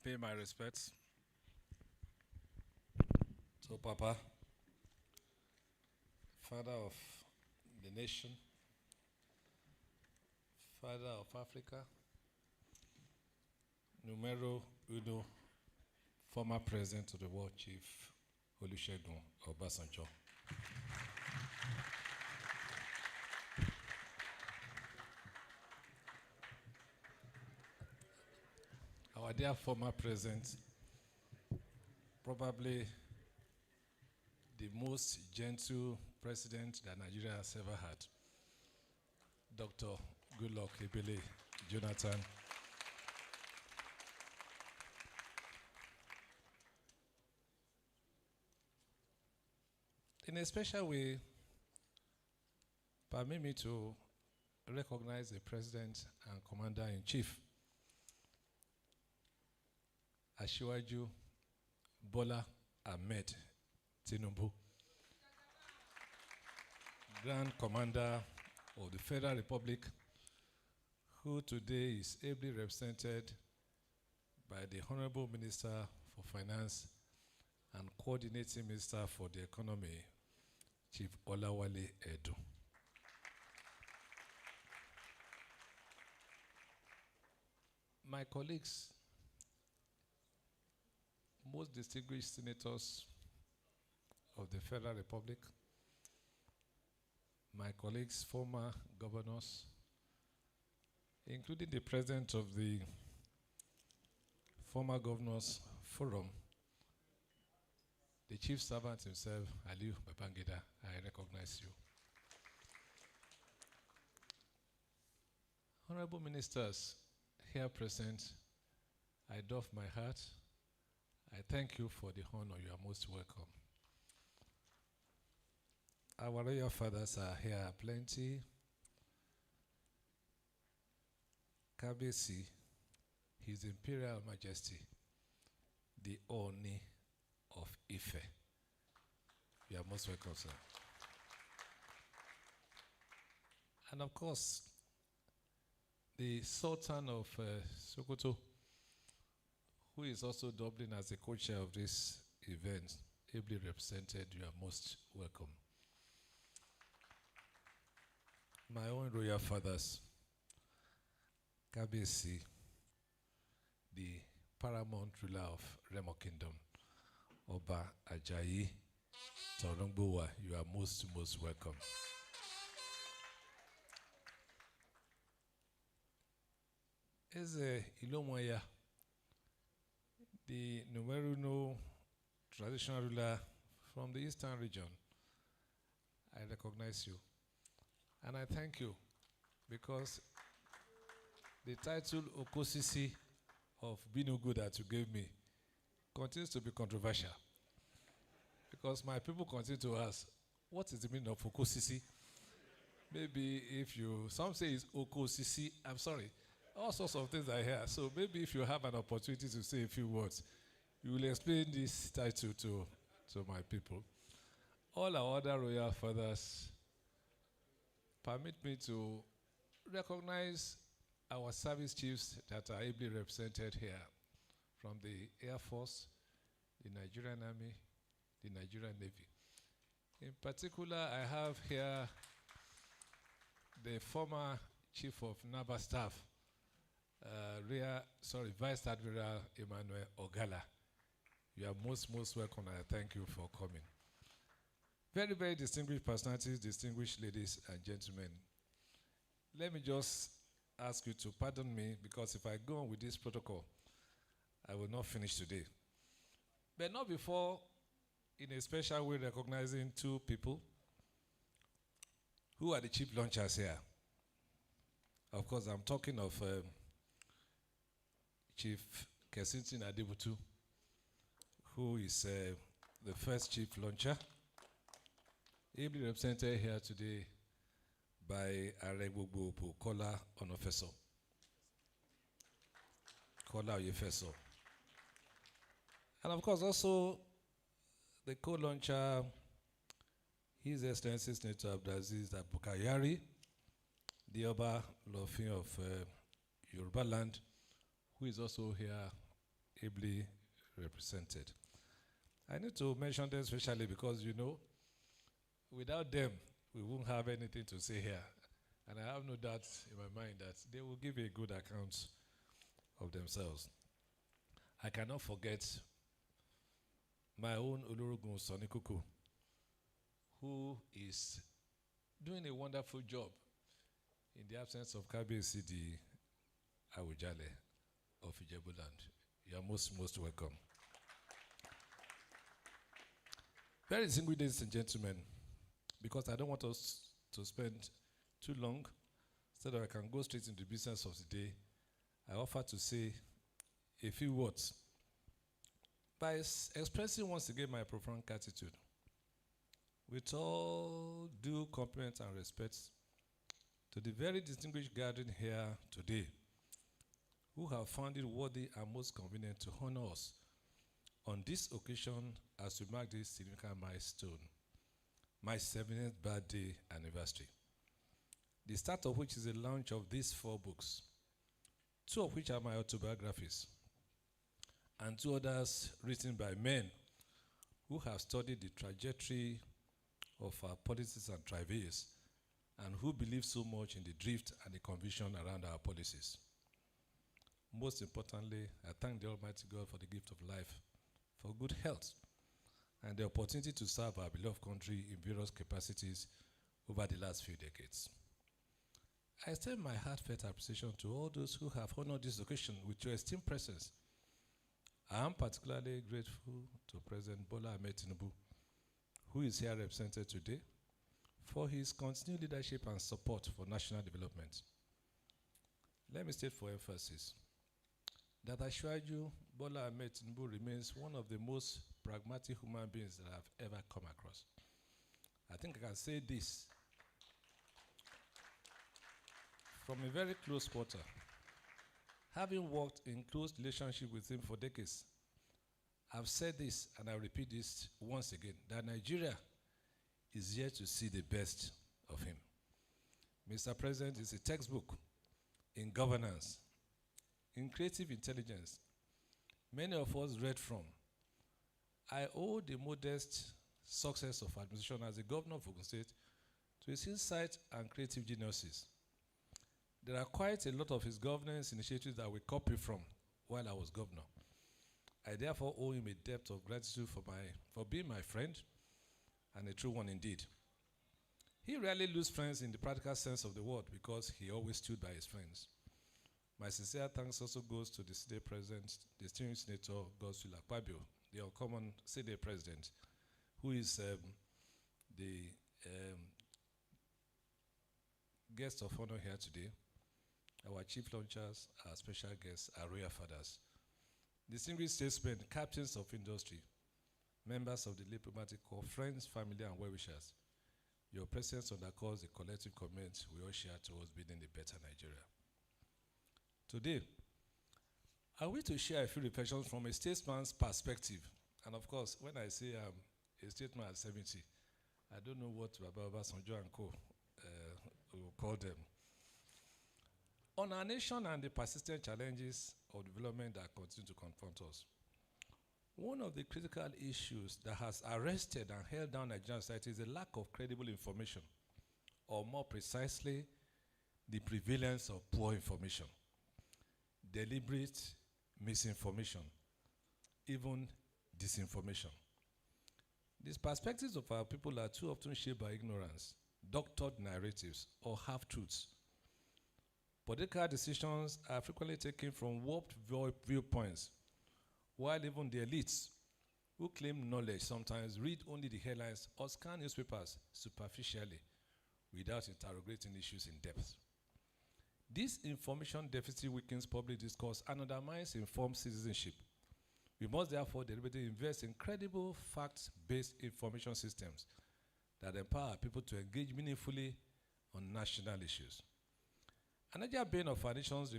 pay my respects to Papa, Father of the nation, Father of Africa, numero uno, former President of the World Chief Olusegun Obasanjo. Our dear former President, probably the most gentle president that Nigeria has ever had, Dr. Goodluck Ebele Jonathan. In a special way, permit me to recognize the President and Commander-in-Chief, Asiwaju Bola Ahmed Tinubu, Grand Commander of the Federal Republic, who today is ably represented by the Honorable Minister for Finance and Coordinating Minister for the Economy, Chief Olawale Edu. My colleagues, most distinguished senators of the Federal Republic, my colleagues, former governors, including the president of the former governors forum, the chief servant himself, Aliu Babangida, I recognize you. Honorable ministers here present, I doff my hat. I thank you for the honor. You are most welcome. Our royal fathers are here plenty. Kabesi, His Imperial Majesty, the Oni of Ife. You are most welcome, sir. And of course, the Sultan of Sokoto, who is also doubling as the co-chair of this event, ably represented, you are most welcome. My own royal fathers, Kabesi, the paramount ruler of Remo Kingdom, Oba Ajayi Torungbowa, you are most welcome. Eze Ilomoya, the numero traditional ruler from the Eastern region, I recognize you. And I thank you because the title Okosisi of Binugu that you gave me continues to be controversial. Because my people continue to ask, what is the meaning of Okosisi? Maybe if you, some say it's Okosisi, I'm sorry. All sorts of things I hear. So maybe if you have an opportunity to say a few words, you will explain this title to my people. All our other royal fathers, permit me to recognize our service chiefs that are ably represented here from the Air Force, the Nigerian Army, the Nigerian Navy. In particular, I have here the former Chief of Naval Staff, Vice Admiral Emmanuel Ogala. You are most welcome, and I thank you for coming. Very, very distinguished personalities, distinguished ladies and gentlemen. Let me just ask you to pardon me, because if I go on with this protocol, I will not finish today. But not before, in a special way, recognizing two people who are the chief launchers here. Of course, I'm talking of Chief Kensington Adebutu, who is the first chief launcher, ably represented here today by Aregbobo Kola Onofeso. Kola Oyefeso. And of course, also the co-launcher, His Excellency Senator Abdulaziz Abukayari, the Oba Lofin of Yoruba Land, who is also here ably represented. I need to mention them especially because, without them, we won't have anything to say here. And I have no doubt in my mind that they will give a good account of themselves. I cannot forget my own Olurugun Sonny Kuku, who is doing a wonderful job in the absence of Kabiyesi Awujale of Ijebuland. You are most welcome. Very distinguished ladies and gentlemen, because I don't want us to spend too long, so that I can go straight into the business of the day, I offer to say a few words by expressing once again my profound gratitude. With all due compliment and respect to the very distinguished gathering here today, who have found it worthy and most convenient to honor us on this occasion as we mark this significant milestone, my 70th birthday anniversary. The start of which is the launch of these 4 books, 2 of which are my autobiographies, and 2 others written by men who have studied the trajectory of our policies and travails, and who believe so much in the drift and the conviction around our policies. Most importantly, I thank the Almighty God for the gift of life, for good health, and the opportunity to serve our beloved country in various capacities over the last few decades. I extend my heartfelt appreciation to all those who have honored this occasion with your esteemed presence. I am particularly grateful to President Bola Ahmed Tinubu, who is here represented today, for his continued leadership and support for national development. Let me state for emphasis that Ashwaju Bola Ahmed Tinubu remains one of the most pragmatic human beings that I've ever come across. I think I can say this from a very close quarter, having worked in close relationship with him for decades. I've said this, and I repeat this once again, that Nigeria is yet to see the best of him. Mr. President is a textbook in governance, in creative intelligence. Many of us read from. I owe the modest success of administration as a governor of Ogun State to his insight and creative geniuses. There are quite a lot of his governance initiatives that we copy from while I was governor. I therefore owe him a debt of gratitude for being my friend, and a true one indeed. He rarely loses friends in the practical sense of the word because he always stood by his friends. My sincere thanks also goes to the Senate President, the distinguished Senator Godswill Akpabio, the uncommon Senate President, who is the guest of honor here today. Our chief launchers, our special guests, our royal fathers, distinguished statesmen, captains of industry, members of the diplomatic corps, friends, family, and well-wishers. Your presence underscores the collective commitment we all share towards building a better Nigeria. Today, I wish to share a few reflections from a statesman's perspective. And of course, when I say I'm a statesman at 70, I don't know what Baba Obasanjo and Co. will call them. On our nation and the persistent challenges of development that continue to confront us, one of the critical issues that has arrested and held down Nigerian society is the lack of credible information, or more precisely, the prevalence of poor information, deliberate misinformation, even disinformation. These perspectives of our people are too often shaped by ignorance, doctored narratives, or half-truths. Political decisions are frequently taken from warped viewpoints, while even the elites who claim knowledge sometimes read only the headlines or scan newspapers superficially without interrogating issues in depth. This information deficit weakens public discourse and undermines informed citizenship. We must therefore deliberately invest in credible, fact-based information systems that empower people to engage meaningfully on national issues. Another bane of our nation's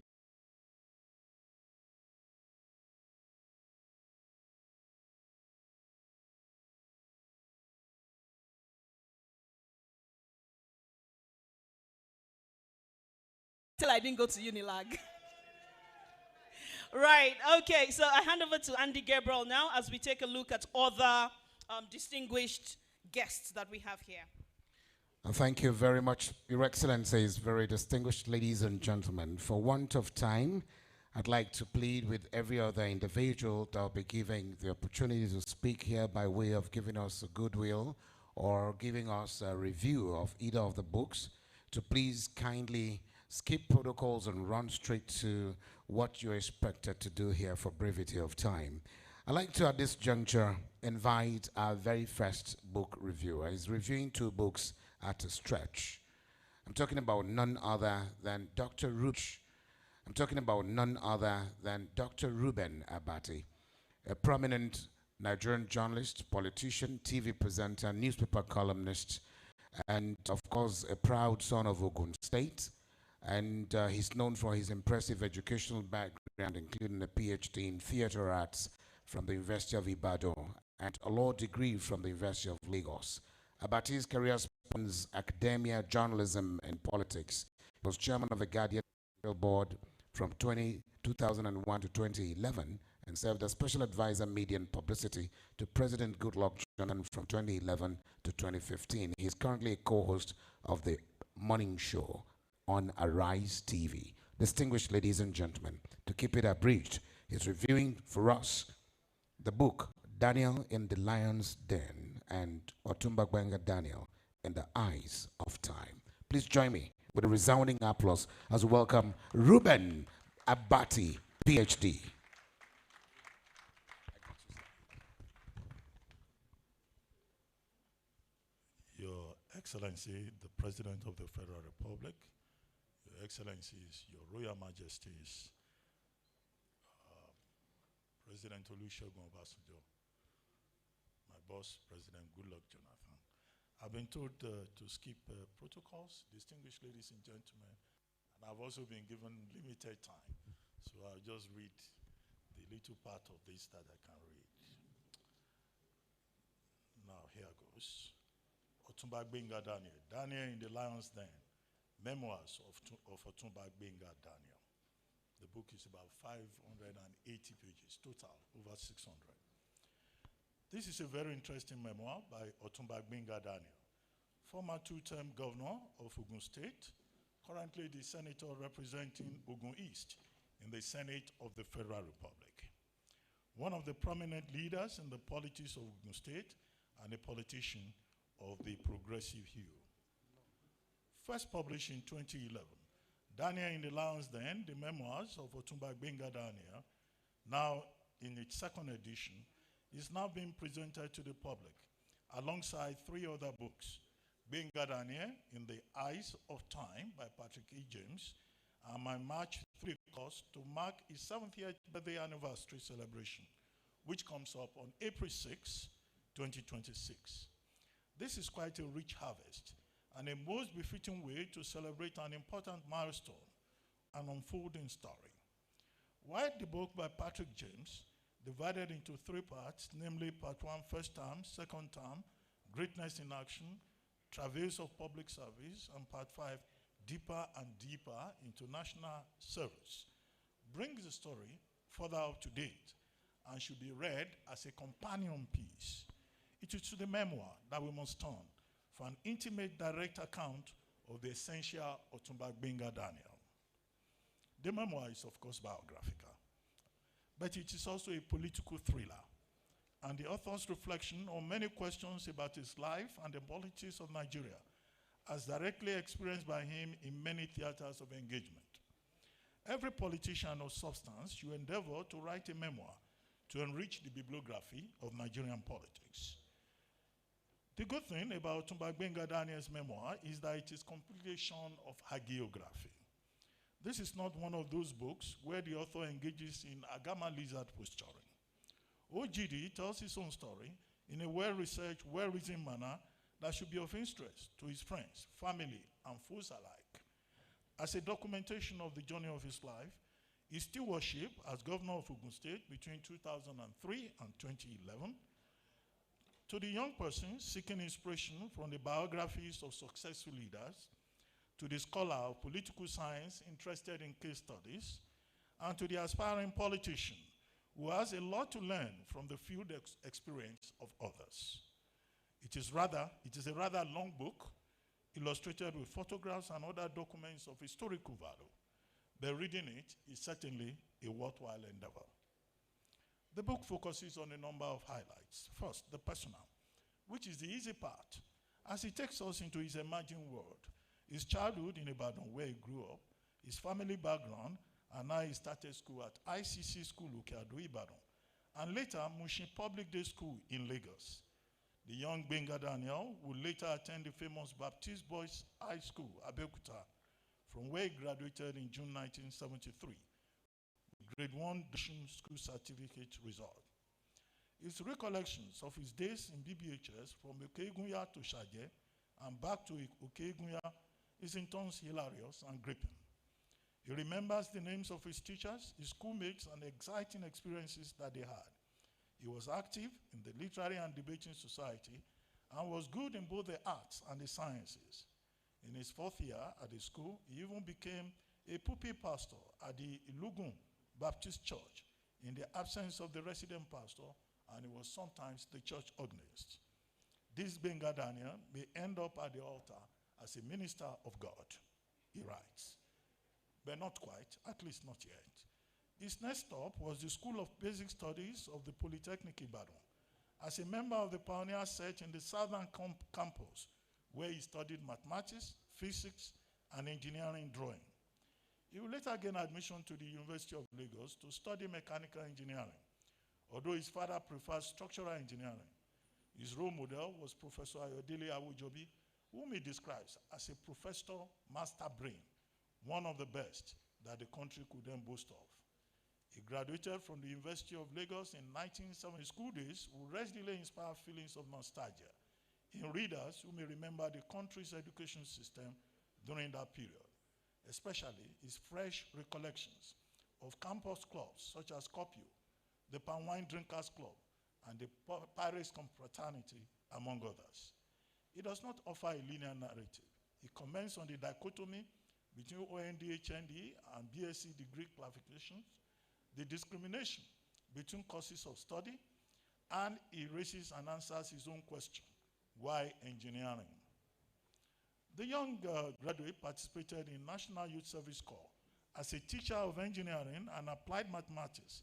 till I didn't go to Unilag. Right. Okay. So I hand over to Andy Gabriel now as we take a look at other distinguished guests that we have here. Thank you very much, Your Excellencies, very distinguished ladies and gentlemen. For want of time, I'd like to plead with every other individual that will be giving the opportunity to speak here by way of giving us a goodwill or giving us a review of either of the books to please kindly skip protocols and run straight to what you're expected to do here for brevity of time. I'd like to, at this juncture, invite our very first book reviewer. He's reviewing two books at a stretch. I'm talking about none other than Dr. Ruben Abati, a prominent Nigerian journalist, politician, TV presenter, newspaper columnist, and of course a proud son of Ogun State. And he's known for his impressive educational background, including a PhD in theater arts from the University of Ibadan and a law degree from the University of Lagos. Abati's career spans academia, journalism, and politics. He was chairman of the Guardian board from 2001 to 2011 and served as special advisor media and publicity to President Goodluck Jonathan from 2011 to 2015. He is currently a co-host of the morning show on Arise TV. Distinguished ladies and gentlemen, to keep it abridged, he's reviewing for us the book Daniel in the Lion's Den and Otumba Gbenga Daniel in the Eyes of Time. Please join me with a resounding applause as we welcome Ruben Abati, PhD. Your Excellency, the President of the Federal Republic, Your Excellencies, Your Royal Majesties, President Olusegun Obasanjo, my boss, President Goodluck Jonathan. I've been told to skip protocols, distinguished ladies and gentlemen, and I've also been given limited time, so I'll just read the little part of this that I can read. Now, here goes. Otumba Gbenga Daniel, Daniel in the Lion's Den, Memoirs of Otumba Gbenga Daniel. The book is about 580 pages, total, over 600. This is a very interesting memoir by Otumba Gbenga Daniel, former two-term governor of Ogun State, currently the senator representing Ogun East in the Senate of the Federal Republic. One of the prominent leaders in the politics of Ogun State and a politician of the progressive hue. First published in 2011, Daniel in the Lion's Den, the memoirs of Otumba Gbenga Daniel, now in its second edition, is now being presented to the public alongside three other books, Gbenga Daniel in the Eyes of Time by Patrick E. James, and my March 3 course to mark his 70th birthday anniversary celebration, which comes up on April 6, 2026. This is quite a rich harvest and a most befitting way to celebrate an important milestone, an unfolding story. While the book by Patrick James, divided into three parts, namely part 1, first term, second term, greatness in action, travails of public service, and part 5, deeper and deeper into national service, brings the story further up to date and should be read as a companion piece. It is to the memoir that we must turn for an intimate, direct account of the essential Otumba Gbenga Daniel. The memoir is, of course, biographical, but it is also a political thriller, and the author's reflection on many questions about his life and the politics of Nigeria, as directly experienced by him in many theaters of engagement. Every politician of substance should endeavor to write a memoir to enrich the bibliography of Nigerian politics. The good thing about Otumba Gbenga Daniel's memoir is that it is completely shorn of hagiography. This is not one of those books where the author engages in agama lizard posturing. OGD tells his own story in a well-researched, well-reasoned manner that should be of interest to his friends, family, and foes alike. As a documentation of the journey of his life, his stewardship as governor of Ogun State between 2003 and 2011, to the young person seeking inspiration from the biographies of successful leaders, to the scholar of political science interested in case studies, and to the aspiring politician who has a lot to learn from the field experience of others. It is a rather long book, illustrated with photographs and other documents of historical value, but reading it is certainly a worthwhile endeavor. The book focuses on a number of highlights. First, the personal, which is the easy part, as it takes us into his emerging world, his childhood in Ibadan, where he grew up, his family background, and now he started school at ICC School, Ukeado, Ibadan, and later Mushin Public Day School in Lagos. The young Benga Daniel would later attend the famous Baptist Boys High School, Abeokuta, from where he graduated in June 1973 with grade 1 school certificate result. His recollections of his days in BBHS from Okegunya to Shaje and back to Okegunya is in turns hilarious and gripping. He remembers the names of his teachers, his schoolmates, and the exciting experiences that they had. He was active in the literary and debating society and was good in both the arts and the sciences. In his 4th year at the school, he even became a pulpit pastor at the Ilugun Baptist Church in the absence of the resident pastor, and he was sometimes the church organist. This Benga Daniel may end up at the altar as a minister of God, he writes. But not quite, at least not yet. His next stop was the School of Basic Studies of the Polytechnic Ibadan, as a member of the pioneer set in the southern campus, where he studied mathematics, physics, and engineering drawing. He would later gain admission to the University of Lagos to study mechanical engineering, although his father preferred structural engineering. His role model was Professor Ayodele Awojobi, whom he describes as a professor master brain, one of the best that the country could then boast of. He graduated from the University of Lagos in 1970. School days will readily inspire feelings of nostalgia in readers who may remember the country's education system during that period, especially his fresh recollections of campus clubs such as Copio, the Palm Wine Drinkers Club, and the Pirates Confraternity, among others. It does not offer a linear narrative. It comments on the dichotomy between OND, HND, and BSc degree classifications, the discrimination between courses of study, and he raises and answers his own question, why engineering? The young graduate participated in National Youth Service Corps as a teacher of engineering and applied mathematics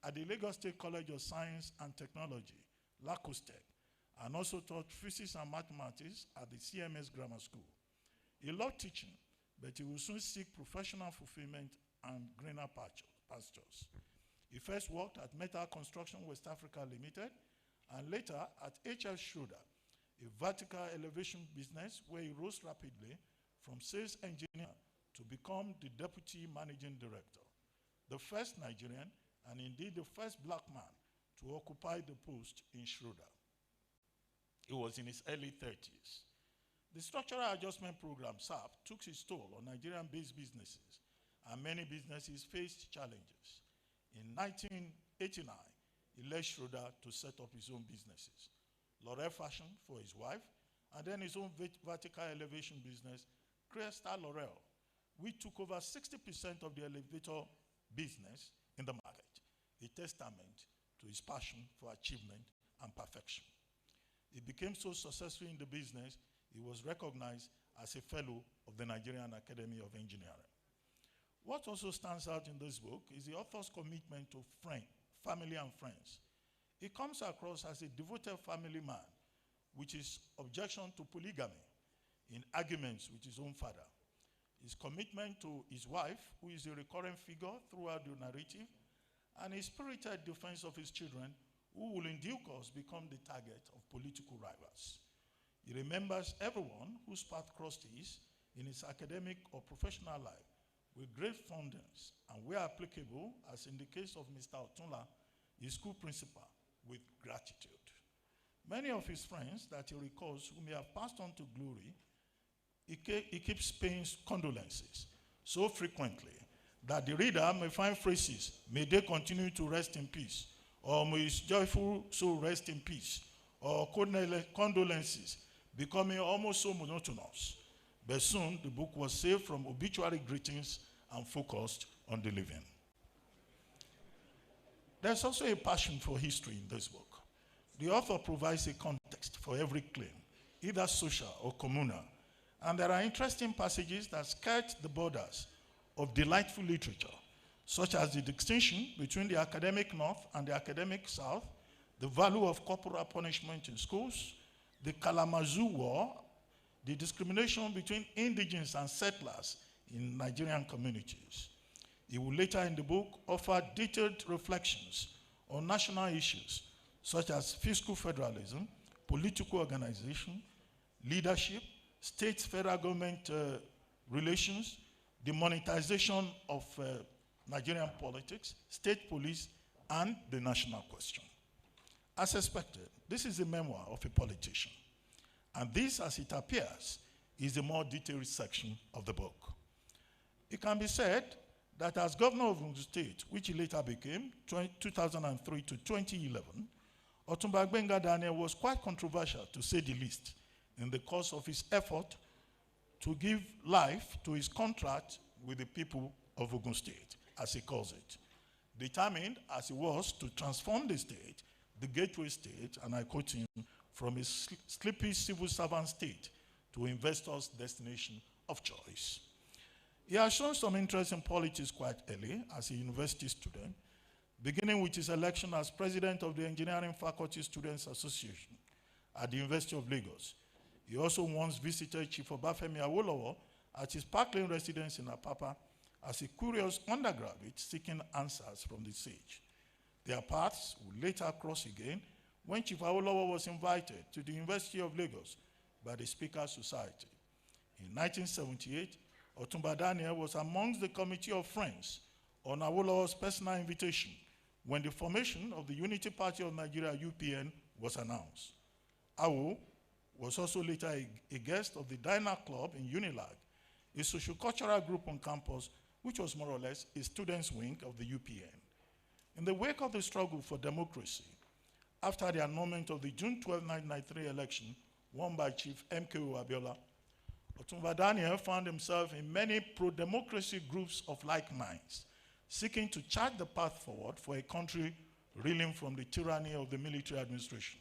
at the Lagos State College of Science and Technology, LACOSTEC, and also taught physics and mathematics at the CMS Grammar School. He loved teaching, but he will soon seek professional fulfillment and greener pastures. He first worked at Metal Construction West Africa Limited, and later at H.F. Schroeder, a vertical elevation business where he rose rapidly from sales engineer to become the deputy managing director, the first Nigerian and indeed the first black man to occupy the post in Schroeder. He was in his early 30s. The Structural Adjustment Program, SAP, took its toll on Nigerian-based businesses, and many businesses faced challenges. In 1989, he left Schroeder to set up his own businesses. L'Oreal Fashion for his wife, and then his own vertical elevation business, Cresta L'Oreal, which took over 60% of the elevator business in the market, a testament to his passion for achievement and perfection. He became so successful in the business, he was recognized as a fellow of the Nigerian Academy of Engineering. What also stands out in this book is the author's commitment to family and friends. He comes across as a devoted family man, with his objection to polygamy in arguments with his own father. His commitment to his wife, who is a recurring figure throughout the narrative, and his spirited defense of his children, who will in due course become the target of political rivals. He remembers everyone whose path crossed his in his academic or professional life with great fondness, and where applicable, as in the case of Mr. Otunla, his school principal, with gratitude. Many of his friends that he recalls who may have passed on to glory, he keeps paying condolences so frequently that the reader may find phrases, may they continue to rest in peace, or may his joyful soul rest in peace, or condolences becoming almost so monotonous. But soon the book was saved from obituary greetings and focused on the living. There's also a passion for history in this book. The author provides a context for every claim, either social or communal, and there are interesting passages that skirt the borders of delightful literature, such as the distinction between the academic North and the academic South, the value of corporal punishment in schools, the Kalamazoo War, the discrimination between indigenes and settlers in Nigerian communities. He will later in the book offer detailed reflections on national issues such as fiscal federalism, political organization, leadership, state-federal government relations, the monetization of Nigerian politics, state police, and the national question. As expected, this is a memoir of a politician. And this, as it appears, is the more detailed section of the book. It can be said that as governor of Ogd State, which he later became, 2003 to 2011, Otunba Gbenga Daniel was quite controversial, to say the least, in the course of his effort to give life to his contract with the people of Ogun State, as he calls it. Determined as he was to transform the state, the gateway state, and I quote him, from a sleepy civil servant state to investors' destination of choice. He has shown some interest in politics quite early as a university student, beginning with his election as president of the Engineering Faculty Students Association at the University of Lagos. He also once visited Chief Obafemi Awolowo at his Parkland residence in Apapa as a curious undergraduate seeking answers from the sage. Their paths would later cross again when Chief Awolowo was invited to the University of Lagos by the Speaker Society. In 1978, Otunba Daniel was amongst the Committee of Friends on Awolowo's personal invitation when the formation of the Unity Party of Nigeria, UPN, was announced. Awo was also later a guest of the Diner Club in Unilag, a sociocultural group on campus, which was more or less a students' wing of the UPN. In the wake of the struggle for democracy, after the annulment of the June 12, 1993 election, won by Chief M.K.O. Abiola, Otunba Daniel found himself in many pro-democracy groups of like minds, seeking to chart the path forward for a country reeling from the tyranny of the military administration.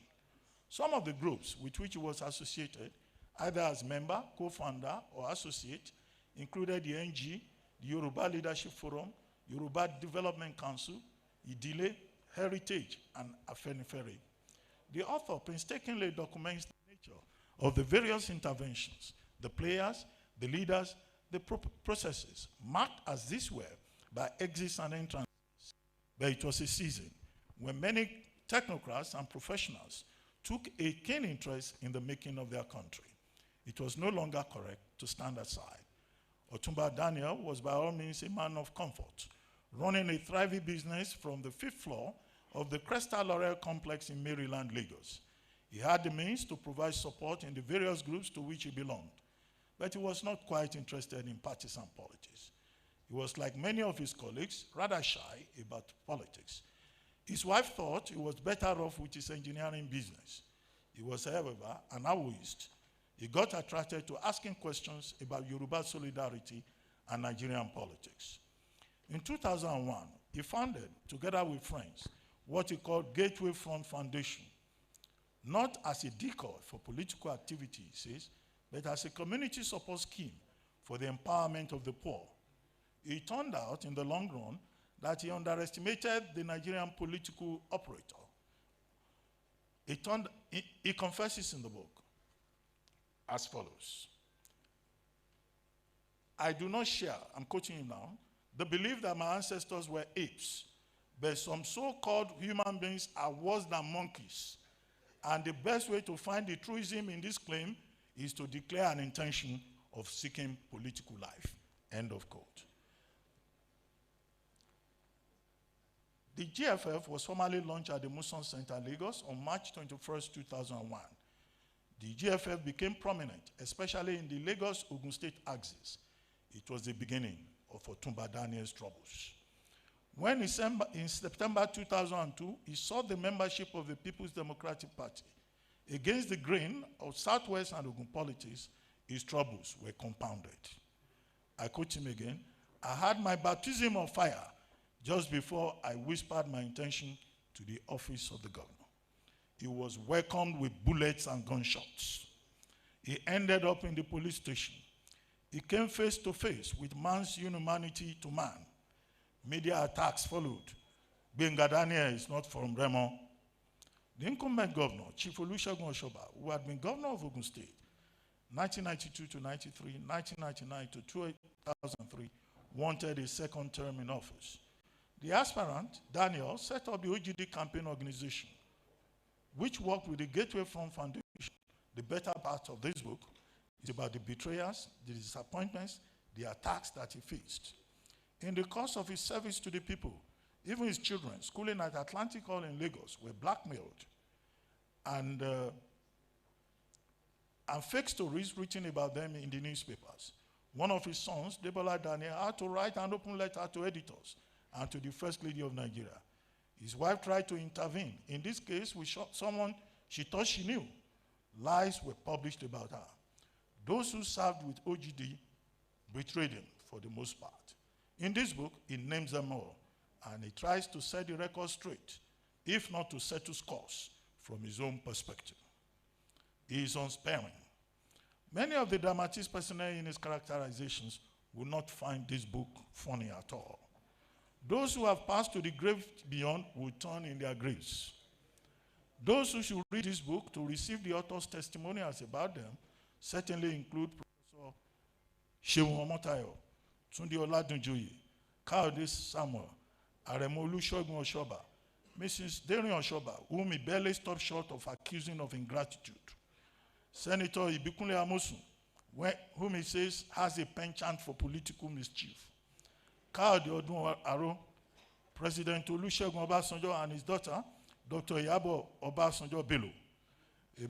Some of the groups with which he was associated, either as member, co-founder, or associate, included the NG, the Yoruba Leadership Forum, Yoruba Development Council, Idile, Heritage, and Afenifere. The author painstakingly documents the nature of the various interventions, the players, the leaders, the processes, marked as these were by exits and entrances. But it was a season when many technocrats and professionals took a keen interest in the making of their country. It was no longer correct to stand aside. Otunba Daniel was by all means a man of comfort, running a thriving business from the 5th floor of the Crystal Laurel complex in Maryland, Lagos. He had the means to provide support in the various groups to which he belonged, but he was not quite interested in partisan politics. He was, like many of his colleagues, rather shy about politics. His wife thought he was better off with his engineering business. He was, however, an Awoist. He got attracted to asking questions about Yoruba solidarity and Nigerian politics. In 2001, he founded, together with friends, what he called Gateway Front Foundation, not as a decoy for political activity, he says, but as a community support scheme for the empowerment of the poor. It turned out, in the long run, that he underestimated the Nigerian political operator. He confesses in the book as follows. I do not share, I'm quoting him now, the belief that my ancestors were apes, but some so-called human beings are worse than monkeys. And the best way to find the truism in this claim is to declare an intention of seeking political life. End of quote. The GFF was formally launched at the Muson Center, Lagos on March 21st, 2001. The GFF became prominent, especially in the Lagos-Ogun State axis. It was the beginning of Otunba Daniel's troubles. When in September 2002, he sought the membership of the People's Democratic Party. Against the grain of Southwest and Ogun politics, his troubles were compounded. I quote him again, I had my baptism of fire just before I whispered my intention to the office of the governor. He was welcomed with bullets and gunshots. He ended up in the police station. He came face to face with man's inhumanity to man. Media attacks followed. Gbenga Daniel is not from Remo. The incumbent governor, Chief Olusegun Oshoba, who had been governor of Ogun State, 1992 to 93, 1999 to 2003, wanted a second term in office. The aspirant, Daniel, set up the OGD campaign organization, which worked with the Gateway Fund Foundation. The better part of this book is about the betrayals, the disappointments, the attacks that he faced. In the course of his service to the people, even his children, schooling at Atlantic Hall in Lagos, were blackmailed. And fake stories written about them in the newspapers. One of his sons, Debola Daniel, had to write an open letter to editors and to the First Lady of Nigeria. His wife tried to intervene. In this case, we shot someone she thought she knew. Lies were published about her. Those who served with OGD betrayed him for the most part. In this book, he names them all, and he tries to set the record straight, if not to settle scores from his own perspective. He is unsparing. Many of the dramatist personnel in his characterizations will not find this book funny at all. Those who have passed to the grave beyond will turn in their graves. Those who should read this book to receive the author's testimonials about them certainly include Professor Seun Omotayo, Tunde Oladunjoye, Kayode Samuel, Aremo Olusegun Oshoba, Mrs. Darian Oshoba, whom he barely stopped short of accusing of ingratitude, Senator Ibikunle Amosun, whom he says has a penchant for political mischief, Kayode Odun Aro, President Olusegun Obasanjo and his daughter, Dr. Iyabo Obasanjo Bello,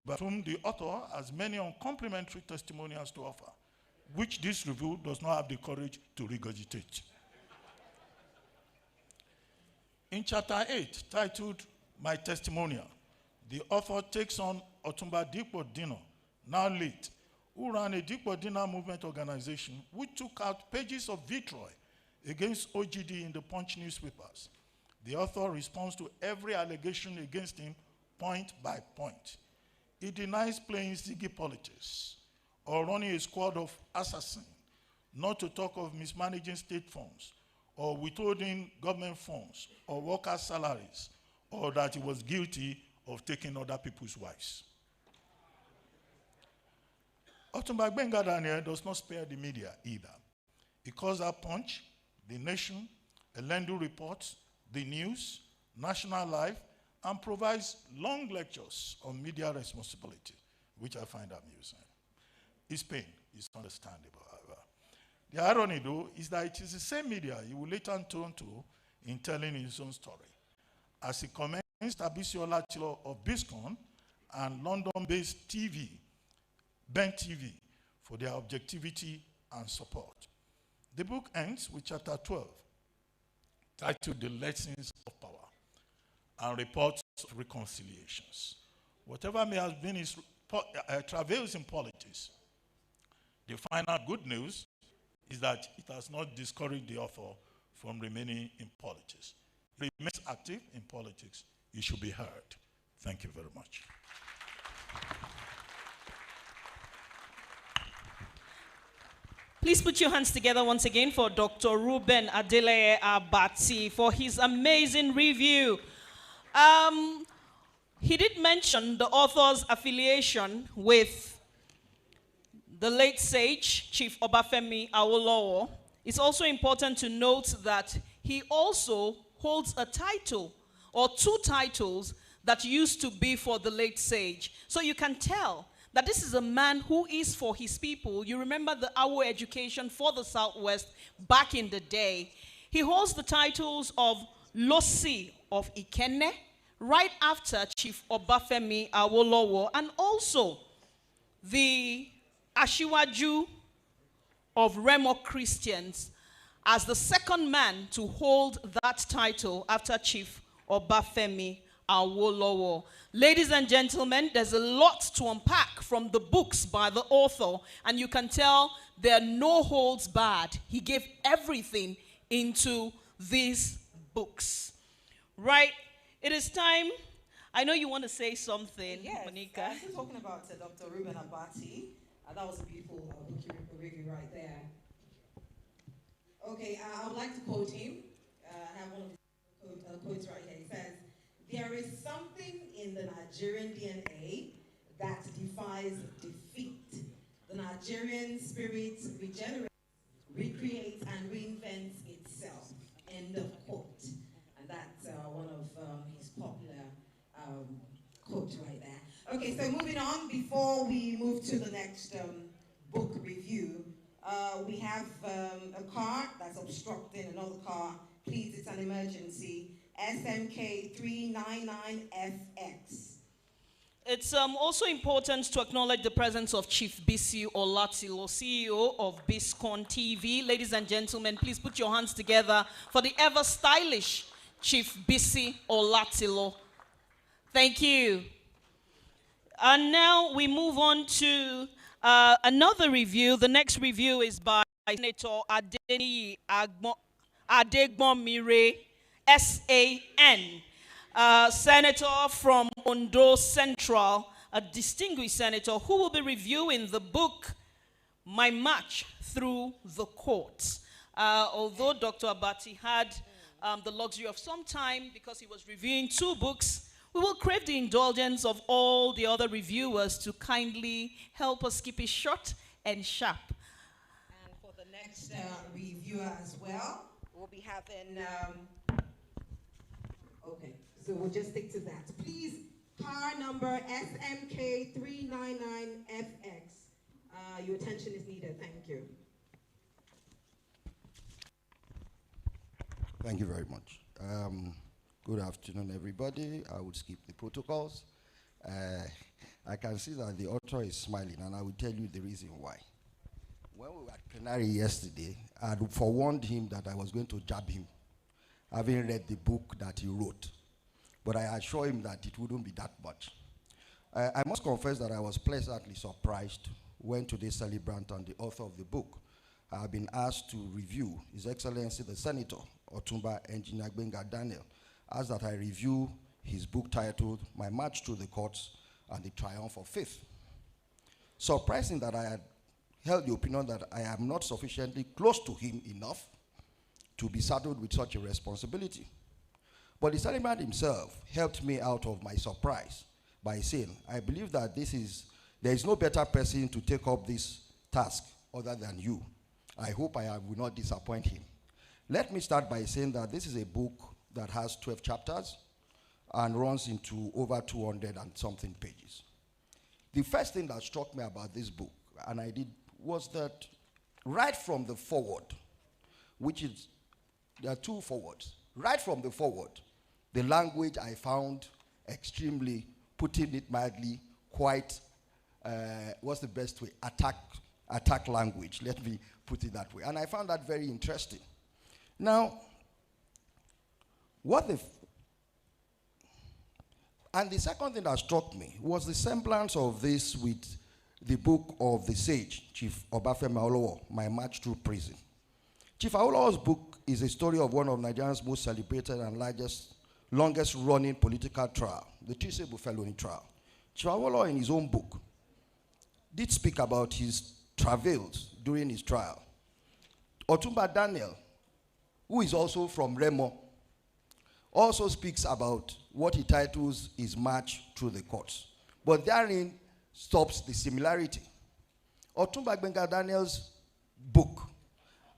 about whom the author has many uncomplimentary testimonials to offer, which this review does not have the courage to regurgitate. In chapter 8, titled My Testimonial, the author takes on Otumba Dipo Dino, now late, who ran a Dipo Dina movement organization which took out pages of vitriol against OGD in the Punch newspapers. The author responds to every allegation against him point by point. He denies playing Ziggy politics or running a squad of assassins, not to talk of mismanaging state funds or withholding government funds or workers' salaries, or that he was guilty of taking other people's wives. Otumba Gbenga Daniel does not spare the media either. He calls out Punch, The Nation, Elendu Reports, The News, National Life, and provides long lectures on media responsibility, which I find amusing. His pain is understandable, however. The irony, though, is that it is the same media he will later turn to in telling his own story. As he commends Tabisi Olatilo of Biscon and London-based TV, Ben TV, for their objectivity and support. The book ends with chapter 12, titled The Lessons of Power, and reports of reconciliations. Whatever may have been his travails in politics, the final good news is that it has not discouraged the author from remaining in politics. If he remains active in politics, he should be heard. Thank you very much. Please put your hands together once again for Dr. Ruben Adeleye Abati for his amazing review. He did mention the author's affiliation with the late sage, Chief Obafemi Awolowo. It's also important to note that he also holds a title, or two titles, that used to be for the late sage. So you can tell that this is a man who is for his people. You remember the Awo education for the Southwest back in the day. He holds the titles of Losi of Ikenne, right after Chief Obafemi Awolowo, and also the Ashiwaju of Remo Christians as the second man to hold that title after Chief Obafemi Awolowo. Ladies and gentlemen, there's a lot to unpack from the books by the author, and you can tell there are no holds barred. He gave everything into this books. Right? It is time. I know you want to say something, Yes, Monica. still talking about Dr. Ruben Abati. That was a beautiful book review right there. Okay, I would like to quote him. I have one of his quotes right here. He says, "There is something in the Nigerian DNA that defies defeat. The Nigerian spirit regenerates, recreates, and reinvents itself." End of quote. And that's one of his popular quotes right there. Okay, so moving on, before we move to the next book review, we have a car that's obstructing another car. Please, it's an emergency. SMK 399FX. It's also important to acknowledge the presence of Chief Bisi Olatilo, CEO of BISCON TV. Ladies and gentlemen, please put your hands together for the ever stylish Chief Bisi Olatilo. Thank you. And now we move on to another review. The next review is by Senator Adeniyi Adegbonmire, SAN. Senator from Ondo Central, a distinguished senator who will be reviewing the book, My March Through the Courts. Although Dr. Abati had the luxury of some time because he was reviewing 2 books, we will crave the indulgence of all the other reviewers to kindly help us keep it short and sharp. And for the next reviewer as well, we'll be having, okay, so we'll just stick to that. Please, car number SMK 399FX. Your attention is needed. Thank you. Thank you very much. Good afternoon, everybody. I would skip the protocols. I can see that the author is smiling, and I will tell you the reason why. When we were at plenary yesterday, I had forewarned him that I was going to jab him, having read the book that he wrote. But I assured him that it wouldn't be that much. I must confess that I was pleasantly surprised when today's celebrant and the author of the book have been asked to review His Excellency the Senator, Otumba Engineer Gbenga Daniel, asked that I review his book titled My March Through the Courts and the Triumph of Faith. Surprising that I had held the opinion that I am not sufficiently close to him enough to be saddled with such a responsibility. But the celebrant himself helped me out of my surprise by saying, I believe that there is no better person to take up this task other than you. I hope I will not disappoint him. Let me start by saying that this is a book that has 12 chapters and runs into over 200 and something pages. The first thing that struck me about this book, and I did, was that right from the foreword, there are 2 forewords. Right from the foreword, the language I found extremely, putting it mildly, quite, what's the best way? Attack language, let me put it that way. And I found that very interesting. Now, and the second thing that struck me was the semblance of this with the book of the sage, Chief Obafemi Awolowo, My March Through Prison. Chief Awolowo's book is a story of one of Nigeria's most celebrated and longest running political trial, the Chisebu Felony trial. Chief Awolowo, in his own book, did speak about his travails during his trial. Otumba Daniel, who is also from Remo, also speaks about what he titles his march through the courts. But therein stops the similarity. Otumba Gbenga Daniel's book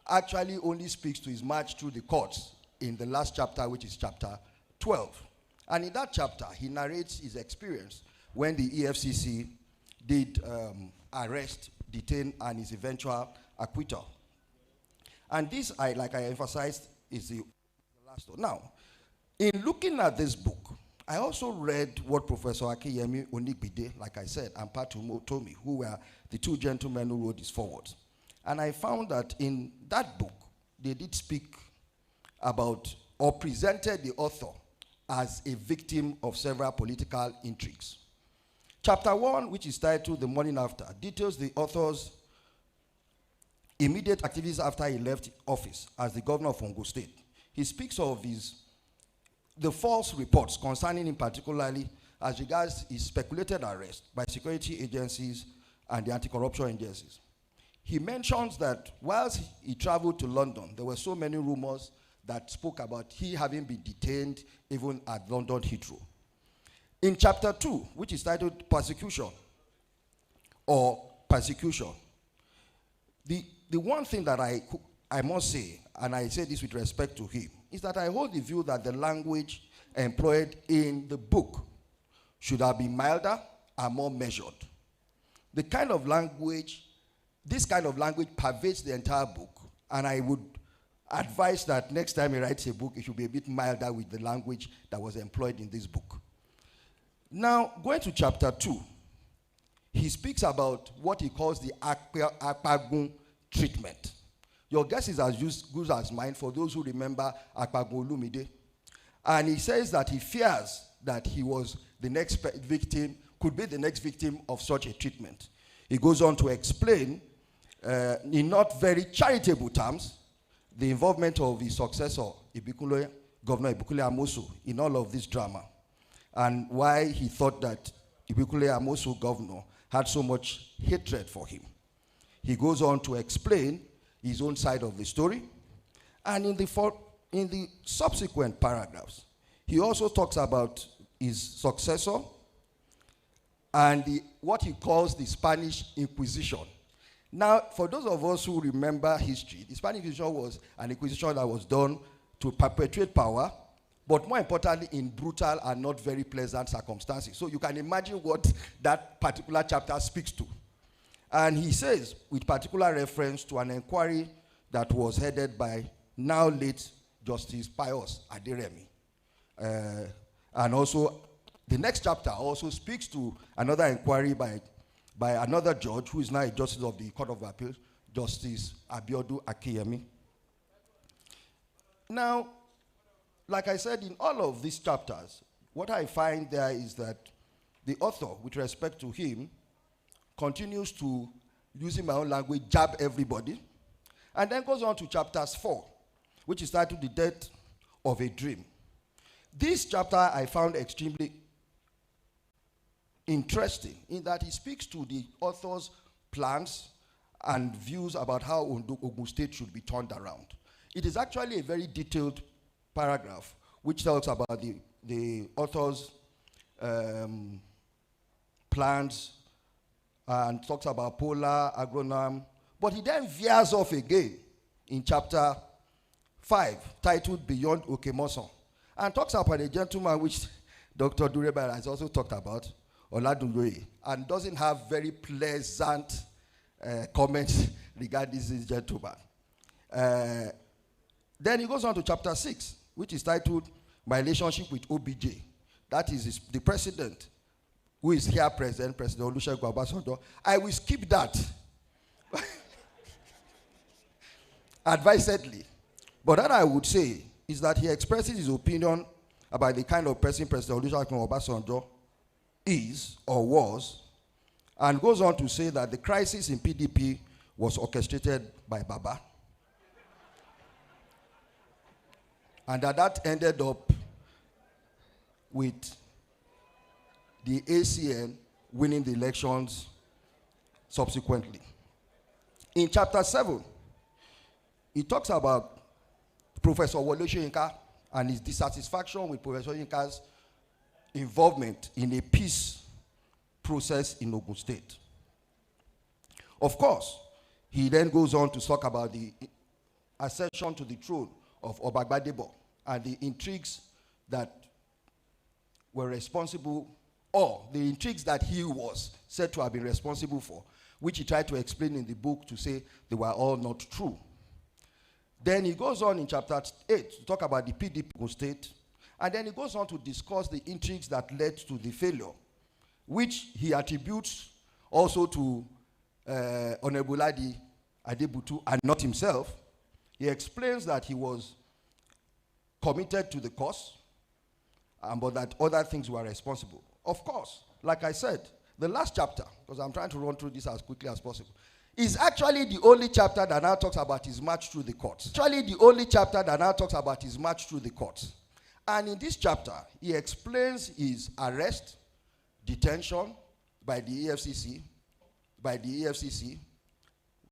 actually only speaks to his march through the courts in the last chapter, which is chapter 12. And in that chapter, he narrates his experience when the EFCC did arrest, detain, and his eventual acquittal. And this, like I emphasized, is the last one. Now, in looking at this book, I also read what Professor Akeyemi Onigbide, like I said, and Patu Tomi, who were the 2 gentlemen who wrote his foreword. And I found that in that book, they did speak about or presented the author as a victim of several political intrigues. Chapter 1, which is titled The Morning After, details the author's immediate activities after he left office as the governor of Ondo State. He speaks of his the false reports concerning him particularly as regards his speculated arrest by security agencies and the anti-corruption agencies. He mentions that whilst he traveled to London, there were so many rumors that spoke about he having been detained even at London Heathrow. In chapter 2, which is titled Persecution, the one thing that I must say, and I say this with respect to him, is that I hold the view that the language employed in the book should have been milder and more measured. This kind of language pervades the entire book, and I would advise that next time he writes a book, it should be a bit milder with the language that was employed in this book. Now, going to chapter 2, he speaks about what he calls the Akpagun treatment. Your guess is as good as mine for those who remember Akpagun Olumide. And he says that he fears that he was the next victim, could be the next victim of such a treatment. He goes on to explain, in not very charitable terms, the involvement of his successor, Governor Ibukule Amosu, in all of this drama, and why he thought that Ibukule Amosu, governor, had so much hatred for him. He goes on to explain his own side of the story, and in the subsequent paragraphs, he also talks about his successor and what he calls the Spanish Inquisition. Now, for those of us who remember history, the Spanish Inquisition was an inquisition that was done to perpetuate power, but more importantly, in brutal and not very pleasant circumstances. So you can imagine what that particular chapter speaks to. And he says, with particular reference to an inquiry that was headed by now late Justice Pius Aderemi. And also, the next chapter also speaks to another inquiry by another judge who is now a justice of the Court of Appeal, Justice Abiodun Akiyemi. Now, like I said, in all of these chapters, what I find there is that the author, with respect to him, continues to, using my own language, jab everybody, and then goes on to chapters 4, which is titled The Death of a Dream. This chapter I found extremely interesting in that he speaks to the author's plans and views about how Ogun State should be turned around. It is actually a very detailed paragraph which talks about the author's plans and talks about Polar, Agronom, but he then veers off again in chapter 5, titled Beyond Okemoson, and talks about a gentleman which Dr. Dureba has also talked about, Oladunjoye, and doesn't have very pleasant comments regarding this gentleman. Then he goes on to chapter 6, which is titled My Relationship with OBJ. That is the president who is here present, President Olusegun Obasanjo. I will skip that advisedly. But that I would say is that he expresses his opinion about the kind of person President Olusegun Obasanjo is or was, and goes on to say that the crisis in PDP was orchestrated by Baba. And that ended up with the ACN winning the elections subsequently. In chapter 7, he talks about Professor Wole Soyinka and his dissatisfaction with Professor Soyinka's involvement in a peace process in Ogun State. Of course, he then goes on to talk about the ascension to the throne of Obagbadebo and the intrigues that were responsible, or the intrigues that he was said to have been responsible for, which he tried to explain in the book to say they were all not true. Then he goes on in chapter 8 to talk about the PDP state, and then he goes on to discuss the intrigues that led to the failure, which he attributes also to Honorable Ladi Adebutu and not himself. He explains that he was committed to the cause, but that other things were responsible. Of course, like I said, the last chapter, because I'm trying to run through this as quickly as possible, is actually the only chapter that now talks about his march through the courts. Actually, the only chapter that now talks about his march through the courts. And in this chapter, he explains his arrest, detention by the EFCC,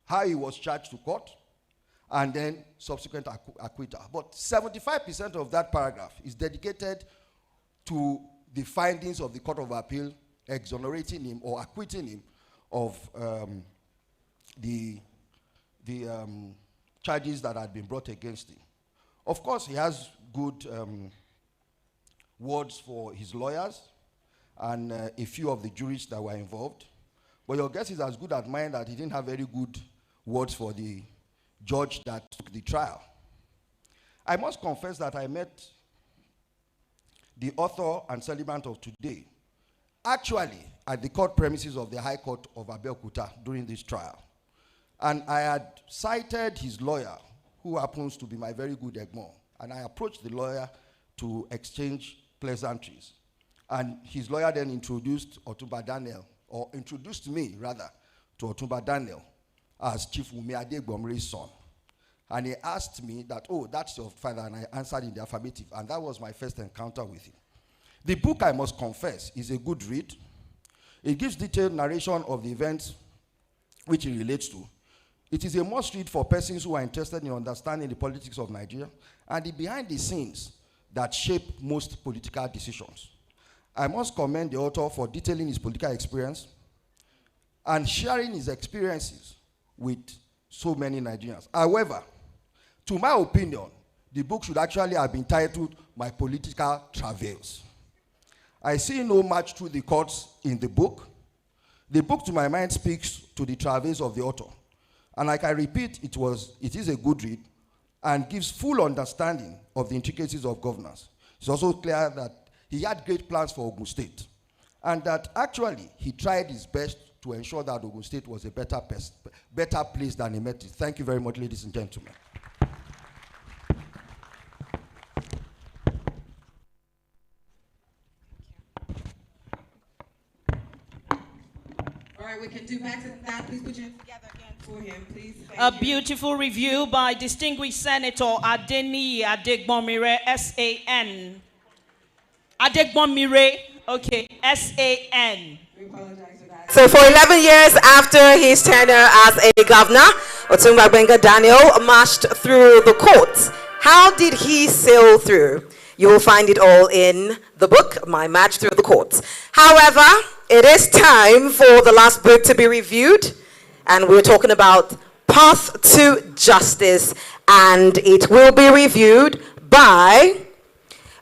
how he was charged to court, and then subsequent acquittal. But 75% of that paragraph is dedicated to the findings of the Court of Appeal exonerating him or acquitting him of the charges that had been brought against him. Of course, he has good words for his lawyers and a few of the jurists that were involved. But your guess is as good as mine that he didn't have very good words for the judge that took the trial. I must confess that I met the author and celebrant of today actually at the court premises of the High Court of Abeokuta during this trial. And I had cited his lawyer, who happens to be my very good Egmont, and I approached the lawyer to exchange pleasantries. And his lawyer then introduced Otumba Daniel, or introduced me, rather, to Otumba Daniel as Chief Wumi Adegbomri's son. And he asked me that, oh, that's your father, and I answered in the affirmative, and that was my first encounter with him. The book, I must confess, is a good read. It gives detailed narration of the events which it relates to. It is a must read for persons who are interested in understanding the politics of Nigeria and the behind the scenes that shape most political decisions. I must commend the author for detailing his political experience and sharing his experiences with so many Nigerians. However, to my opinion, the book should actually have been titled My Political Travails. I see no match to the courts in the book. The book, to my mind, speaks to the travails of the author. And like I repeat, it is a good read and gives full understanding of the intricacies of governance. It's also clear that he had great plans for Ogun State and that actually he tried his best to ensure that Ogun State was a better place than he met it. Thank you very much, ladies and gentlemen. All right, we can do better than that. Please put your hands together again for him, please. A beautiful review by distinguished Senator Adeniyi Adegbonmire, S.A.N. Adegbonmire, okay, S.A.N. We apologize for that. So for 11 years after his tenure as a governor, Otumba Gbenga Daniel marched through the courts. How did he sail through? You will find it all in the book, My March Through the Courts. However, it is time for the last book to be reviewed, and we're talking about Path to Justice, and it will be reviewed by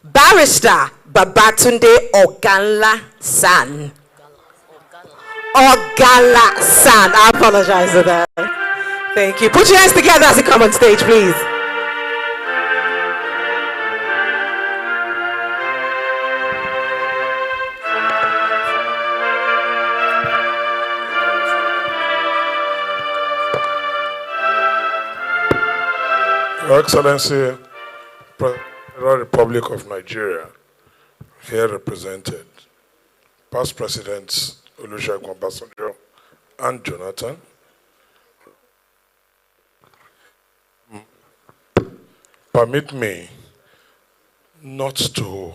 Barrister Babatunde Ogala San. Ogala San. I apologize for that. Thank you. Put your hands together as you come on stage, please. Your Excellency, Federal Republic of Nigeria, here represented, past Presidents Olusegun Obasanjo and Jonathan, permit me not to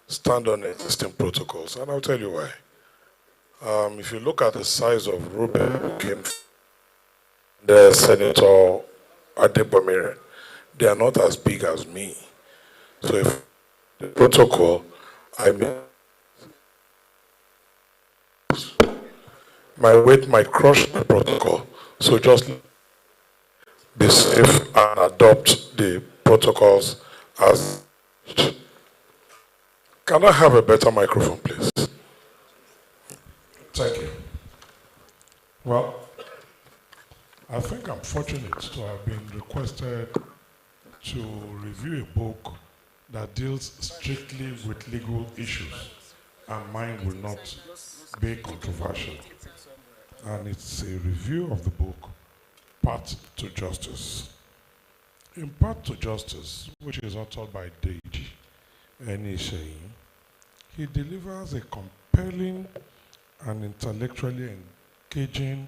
stand on existing protocols, and I'll tell you why. If you look at the size of Ruben who came, the Senator Adegbomire, they are not as big as me. So if the protocol, I mean, my weight might crush the protocol. So just be safe and adopt the protocols as. Can I have a better microphone, please? Thank you. Well, I think I'm fortunate to have been requested to review a book that deals strictly with legal issues, and mine will not be controversial. And it's a review of the book, Path to Justice. In Path to Justice, which is authored by Deji Enisei, he delivers a compelling and intellectually engaging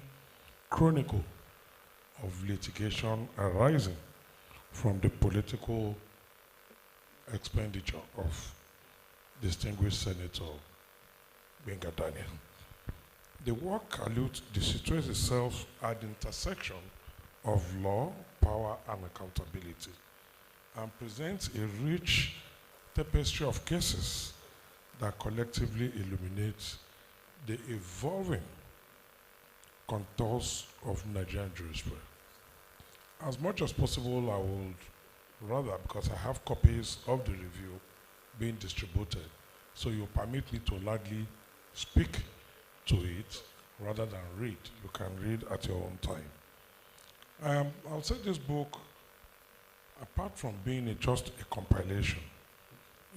chronicle of litigation arising from the political expenditure of distinguished Senator Benga Daniel. The work situates itself at the intersection of law, power, and accountability, and presents a rich tapestry of cases that collectively illuminate the evolving contours of Nigerian jurisprudence. As much as possible, I would rather, because I have copies of the review being distributed, so you permit me to largely speak to it rather than read. You can read at your own time. I'll say this book, apart from being just a compilation,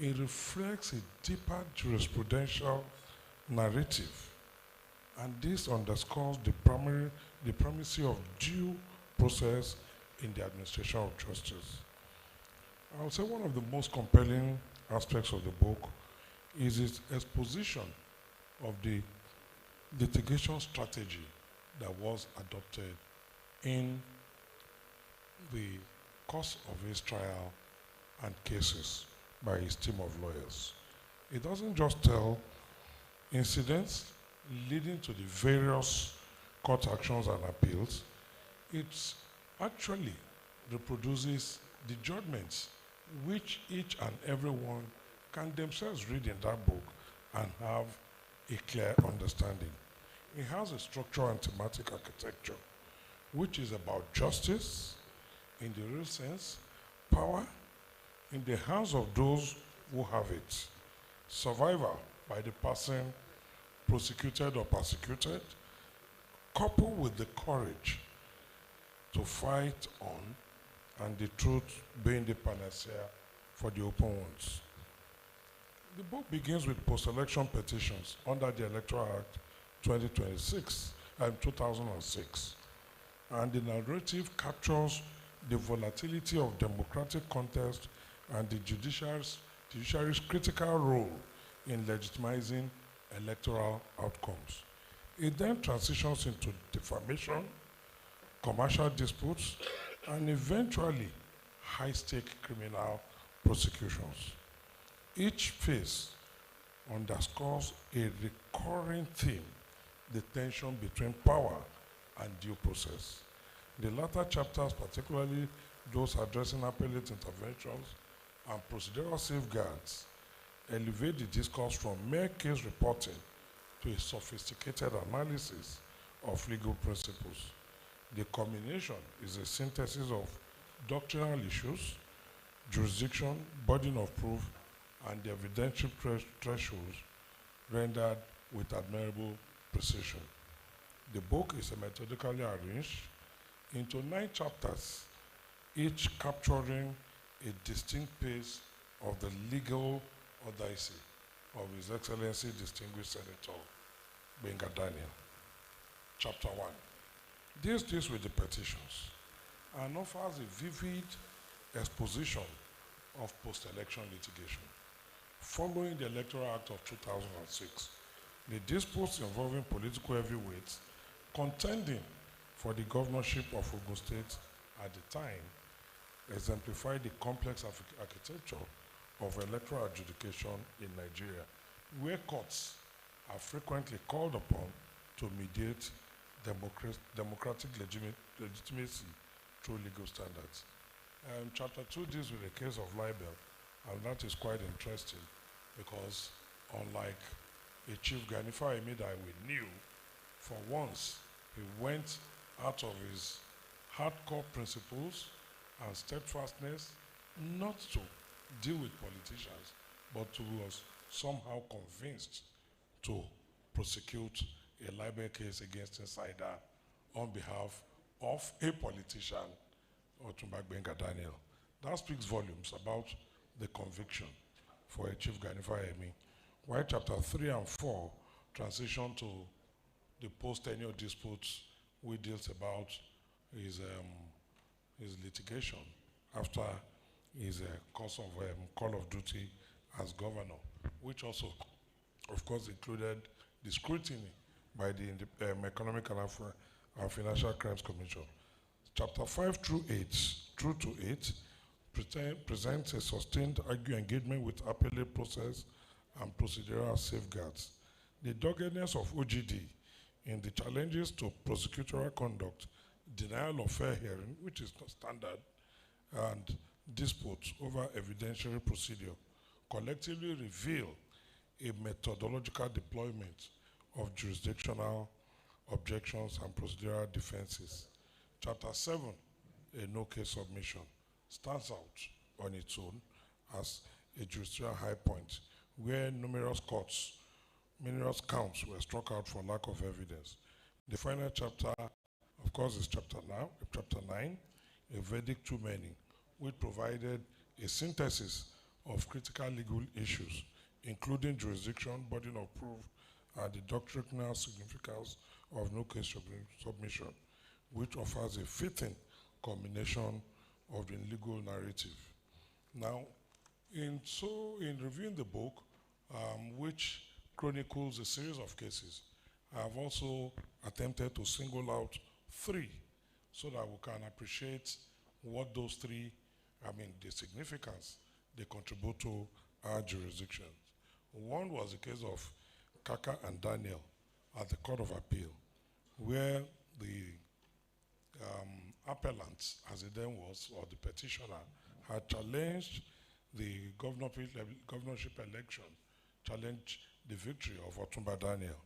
it reflects a deeper jurisprudential narrative, and this underscores the primacy of due process in the administration of justice. I would say one of the most compelling aspects of the book is its exposition of the litigation strategy that was adopted in the course of his trial and cases by his team of lawyers. It doesn't just tell incidents leading to the various court actions and appeals, it actually reproduces the judgments which each and everyone can themselves read in that book and have a clear understanding. It has a structural and thematic architecture which is about justice in the real sense, power in the hands of those who have it, survival by the person prosecuted or persecuted, coupled with the courage to fight on, and the truth being the panacea for the open wounds. The book begins with post-election petitions under the Electoral Act 2006, and the narrative captures the volatility of democratic contest and the judiciary's critical role in legitimizing electoral outcomes. It then transitions into defamation, commercial disputes, and eventually high-stake criminal prosecutions. Each phase underscores a recurring theme, the tension between power and due process. The latter chapters, particularly those addressing appellate interventions and procedural safeguards, elevate the discourse from mere case reporting to a sophisticated analysis of legal principles. The combination is a synthesis of doctrinal issues, jurisdiction, burden of proof, and the evidentiary thresholds rendered with admirable precision. The book is methodically arranged into 9 chapters, each capturing a distinct pace of the legal odyssey of His Excellency Distinguished Senator Benga Daniel. Chapter 1. This deals with the petitions and offers a vivid exposition of post-election litigation. Following the Electoral Act of 2006, the disputes involving political heavyweights contending for the governorship of Ogun State at the time exemplified the complex architecture of electoral adjudication in Nigeria, where courts are frequently called upon to mediate democratic legitimacy through legal standards. Chapter 2 deals with the case of libel, and that is quite interesting because unlike a Chief Ganifa Emi that we knew, for once he went out of his hardcore principles and steadfastness not to deal with politicians, but to was somehow convinced to prosecute a libel case against insider on behalf of a politician, Otumba Benga Daniel. That speaks volumes about the conviction for a Chief Ganifa Emi. While chapter 3 and 4 transition to the post-tenure disputes, which deals about his litigation after his course of call of duty as governor, which also, of course, included the scrutiny by the Economic and Financial Crimes Commission. Chapter 5 through to 8 presents a sustained argue engagement with appellate process and procedural safeguards. The doggedness of OGD in the challenges to prosecutorial conduct, denial of fair hearing, which is not standard, and disputes over evidentiary procedure collectively reveal a methodological deployment of jurisdictional objections and procedural defenses. Chapter 7, a no-case submission, stands out on its own as a jurisdictional high point where numerous counts were struck out for lack of evidence. The final chapter, of course, is chapter 9, a verdict too many, which provided a synthesis of critical legal issues, including jurisdiction, burden of proof, and the doctrinal significance of no-case submission, which offers a fitting combination of the legal narrative. Now, in reviewing the book, which chronicles a series of cases, I have also attempted to single out 3 so that we can appreciate what those 3, the significance they contribute to our jurisdiction. One was the case of Kaka and Daniel at the Court of Appeal, where the appellant, as it then was, or the petitioner, had challenged the governorship election, challenged the victory of Otumba Daniel.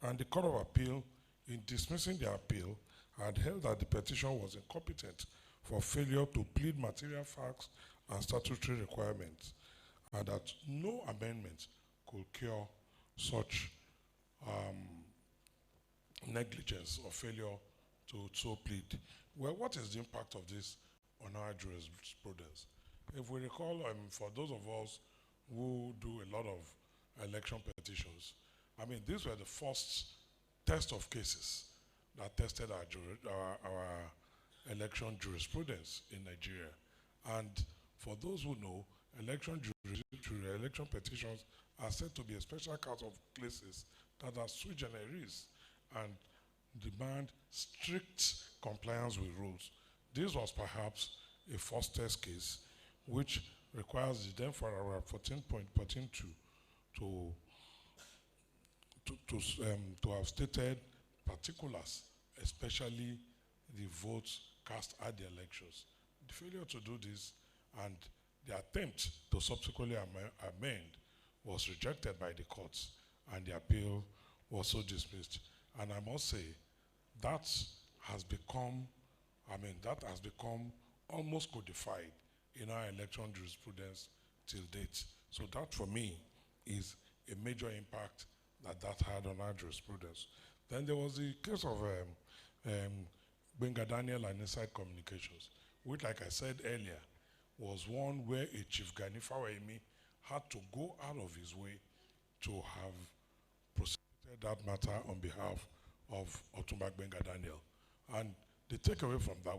And the Court of Appeal, in dismissing the appeal, had held that the petition was incompetent for failure to plead material facts and statutory requirements, and that no amendment could cure such negligence or failure to so plead. Well, what is the impact of this on our jurisprudence? If we recall, for those of us who do a lot of election petitions, these were the first test of cases that tested our election jurisprudence in Nigeria. And for those who know, election petitions are said to be a special kind of cases that are sui generis and demand strict compliance with rules. This was perhaps a first test case which requires the then for our 14.14 to have stated particulars, especially the votes cast at the elections. The failure to do this and the attempt to subsequently amend was rejected by the courts, and the appeal was so dismissed. And I must say, that has become almost codified in our election jurisprudence till date. So that, for me, is a major impact that had on our jurisprudence. Then there was the case of Gbenga Daniel and Inside Communications, which, like I said earlier, was one where a Chief Gani Fawehinmi had to go out of his way to have prosecuted that matter on behalf of Otumba Gbenga Daniel. And the takeaway from that,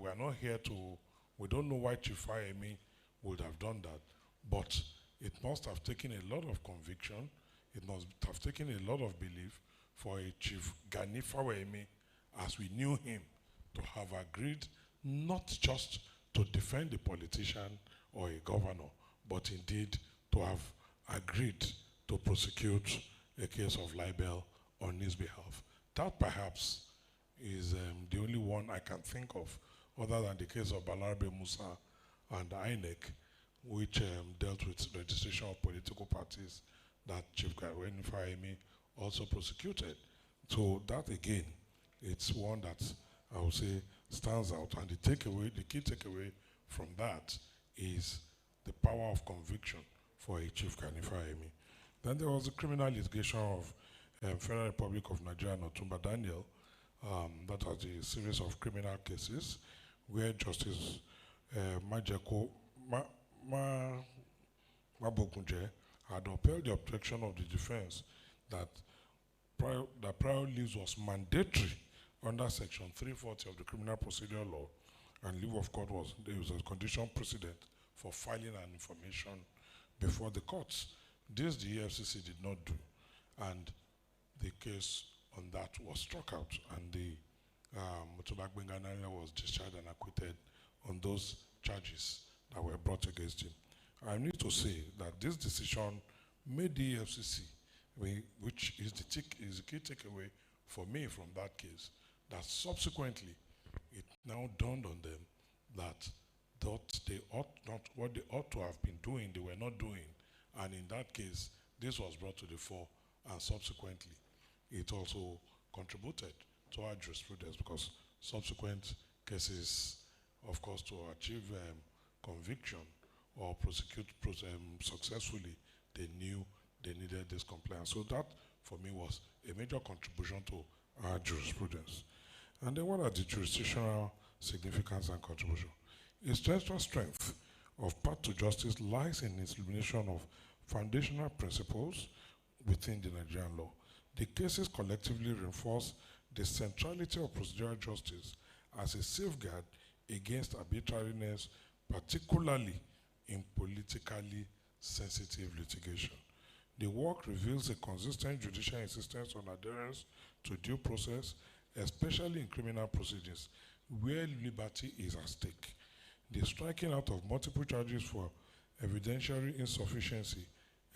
we don't know why Chief Fawehinmi would have done that, but it must have taken a lot of conviction, it must have taken a lot of belief for a Chief Gani Fawehinmi, as we knew him, to have agreed not just to defend a politician or a governor, but indeed to have agreed to prosecute a case of libel on his behalf. That perhaps is the only one I can think of, other than the case of Balarabe Musa and INEC, which dealt with registration of political parties that Chief Gani Fawehinmi also prosecuted. So that, again, it's one that I would say stands out. And the key takeaway from that is the power of conviction for a Chief Gani Fawehinmi. Then there was the criminal litigation of Federal Republic of Nigeria and Otumba Daniel. That was a series of criminal cases where Justice Majeko Mabokunje had upheld the objection of the defense that prior leave was mandatory under Section 340 of the Criminal Procedure Law, and leave of court was a condition precedent for filing an information before the courts. This the EFCC did not do, and the case on that was struck out, and the Otumba Gbenga Daniel was discharged and acquitted on those charges that were brought against him. I need to say that this decision made the EFCC, which is the key takeaway for me from that case, that subsequently it now dawned on them that what they ought to have been doing, they were not doing. And in that case, this was brought to the fore, and subsequently, it also contributed to our jurisprudence, because subsequent cases, of course, to achieve conviction or prosecute successfully, they knew they needed this compliance. So that, for me, was a major contribution to our jurisprudence. And then what are the jurisdictional significance and contribution? Its central strength of path to justice lies in its illumination of foundational principles within the Nigerian law. The cases collectively reinforce the centrality of procedural justice as a safeguard against arbitrariness, particularly in politically sensitive litigation. The work reveals a consistent judicial insistence on adherence to due process, especially in criminal proceedings, where liberty is at stake. The striking out of multiple charges for evidentiary insufficiency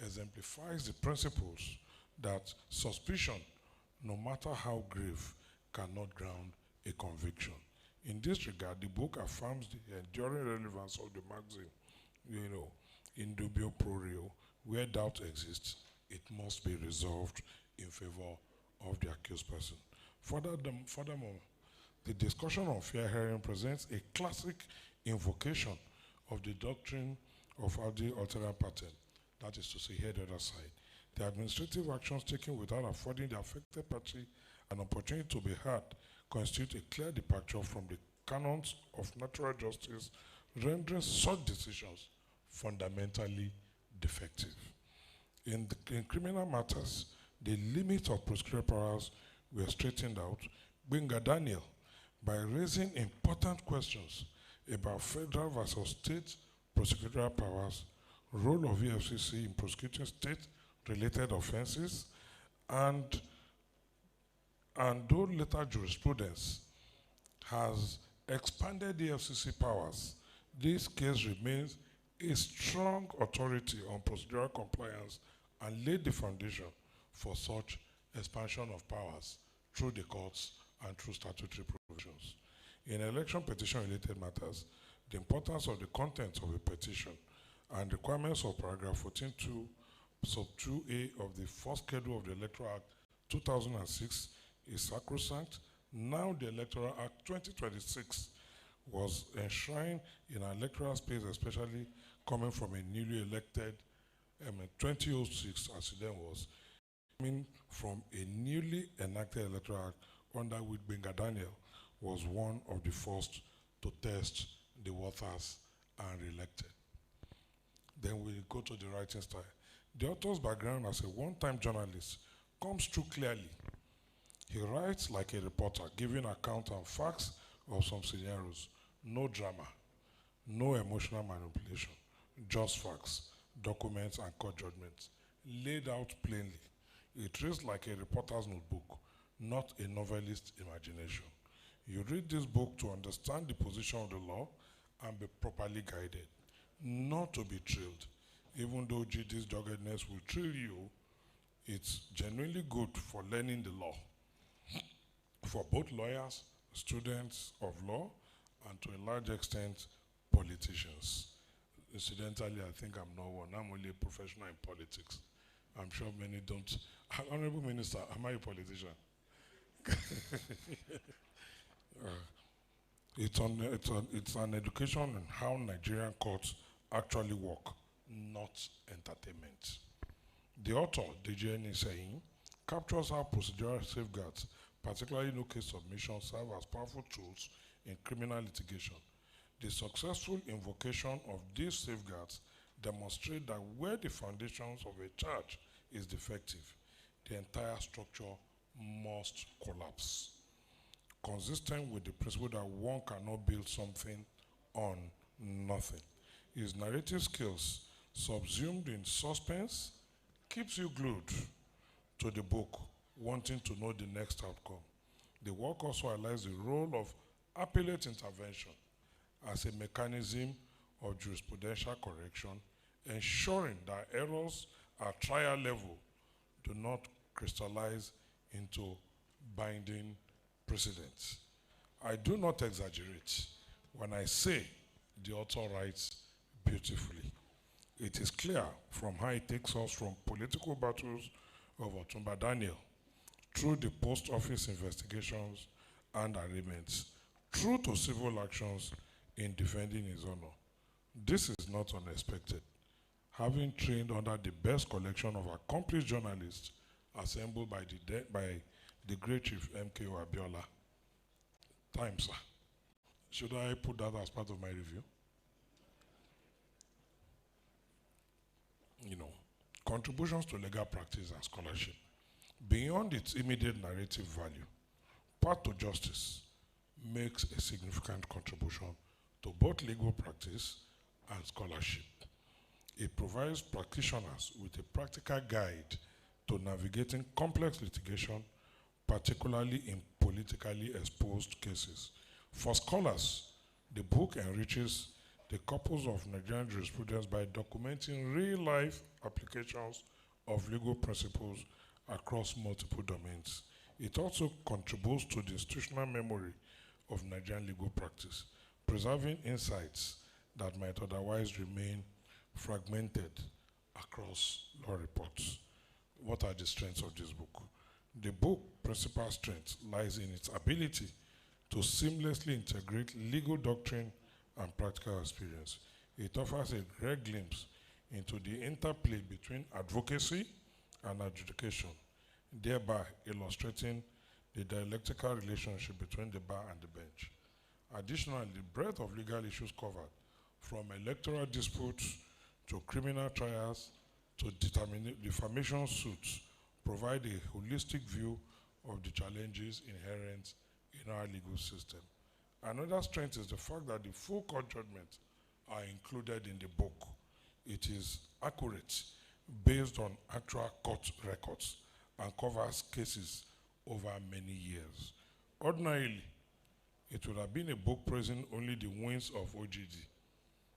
exemplifies the principles that suspicion, no matter how grave, cannot ground a conviction. In this regard, the book affirms the enduring relevance of the maxim, in dubio pro reo, where doubt exists, it must be resolved in favor of the accused person. Furthermore, the discussion on fair hearing presents a classic invocation of the doctrine of the alternate pattern, that is to say, hear the other side. The administrative actions taken without affording the affected party an opportunity to be heard constitute a clear departure from the canons of natural justice, rendering such decisions fundamentally defective. In criminal matters, the limits of prosecutorial powers were straightened out. Gbenga Daniel, by raising important questions about federal versus state prosecutorial powers, role of EFCC in prosecuting state-related offenses, and though later jurisprudence has expanded the EFCC powers, this case remains a strong authority on procedural compliance and laid the foundation for such expansion of powers through the courts and through statutory provisions. In election petition-related matters, the importance of the contents of a petition and requirements of paragraph 14.2 sub 2A of the first schedule of the Electoral Act 2006 is sacrosanct. Now the Electoral Act 2026 was enshrined in our electoral space, especially coming from a newly elected 2006, as it then was, coming from a newly enacted Electoral Act under which Gbenga Daniel was one of the first to test the waters and re-elected. Then we go to the writing style. The author's background as a one-time journalist comes through clearly. He writes like a reporter, giving account and facts of some scenarios. No drama, no emotional manipulation, just facts, documents, and court judgments, laid out plainly. It reads like a reporter's notebook, not a novelist's imagination. You read this book to understand the position of the law and be properly guided, not to be thrilled. Even though GD's doggedness will thrill you, it's genuinely good for learning the law. For both lawyers, students of law, and to a large extent, politicians. Incidentally, I think I'm not one. I'm only a professional in politics. I'm sure many don't. Honorable Minister, am I a politician? It's an education on how Nigerian courts actually work, not entertainment. The author, DJN saying, captures how procedural safeguards, particularly no case submission, serve as powerful tools in criminal litigation. The successful invocation of these safeguards demonstrate that where the foundations of a charge is defective, the entire structure must collapse. Consistent with the principle that one cannot build something on nothing. His narrative skills, subsumed in suspense, keeps you glued to the book, wanting to know the next outcome. The work also highlights the role of appellate intervention as a mechanism of jurisprudential correction, ensuring that errors at trial level do not crystallize into binding precedents. I do not exaggerate when I say the author writes beautifully. It is clear from how it takes us from political battles of Otumba Daniel through the post office investigations and arraignments, through to civil actions in defending his honor. This is not unexpected. Having trained under the best collection of accomplished journalists assembled by the great Chief M.K. Abiola. Time, sir. Should I put that as part of my review? You know, contributions to legal practice and scholarship. Beyond its immediate narrative value, Path to Justice makes a significant contribution to both legal practice and scholarship. It provides practitioners with a practical guide to navigating complex litigation, particularly in politically exposed cases. For scholars, the book enriches the corpus of Nigerian jurisprudence by documenting real-life applications of legal principles across multiple domains. It also contributes to the institutional memory of Nigerian legal practice, preserving insights that might otherwise remain fragmented across law reports. What are the strengths of this book? The book's principal strength lies in its ability to seamlessly integrate legal doctrine and practical experience. It offers a rare glimpse into the interplay between advocacy and adjudication, thereby illustrating the dialectical relationship between the bar and the bench. Additionally, the breadth of legal issues covered, from electoral disputes to criminal trials to defamation suits, provide a holistic view of the challenges inherent in our legal system. Another strength is the fact that the full court judgments are included in the book. It is accurate, based on actual court records, and covers cases over many years. Ordinarily, it would have been a book praising only the wins of OGD.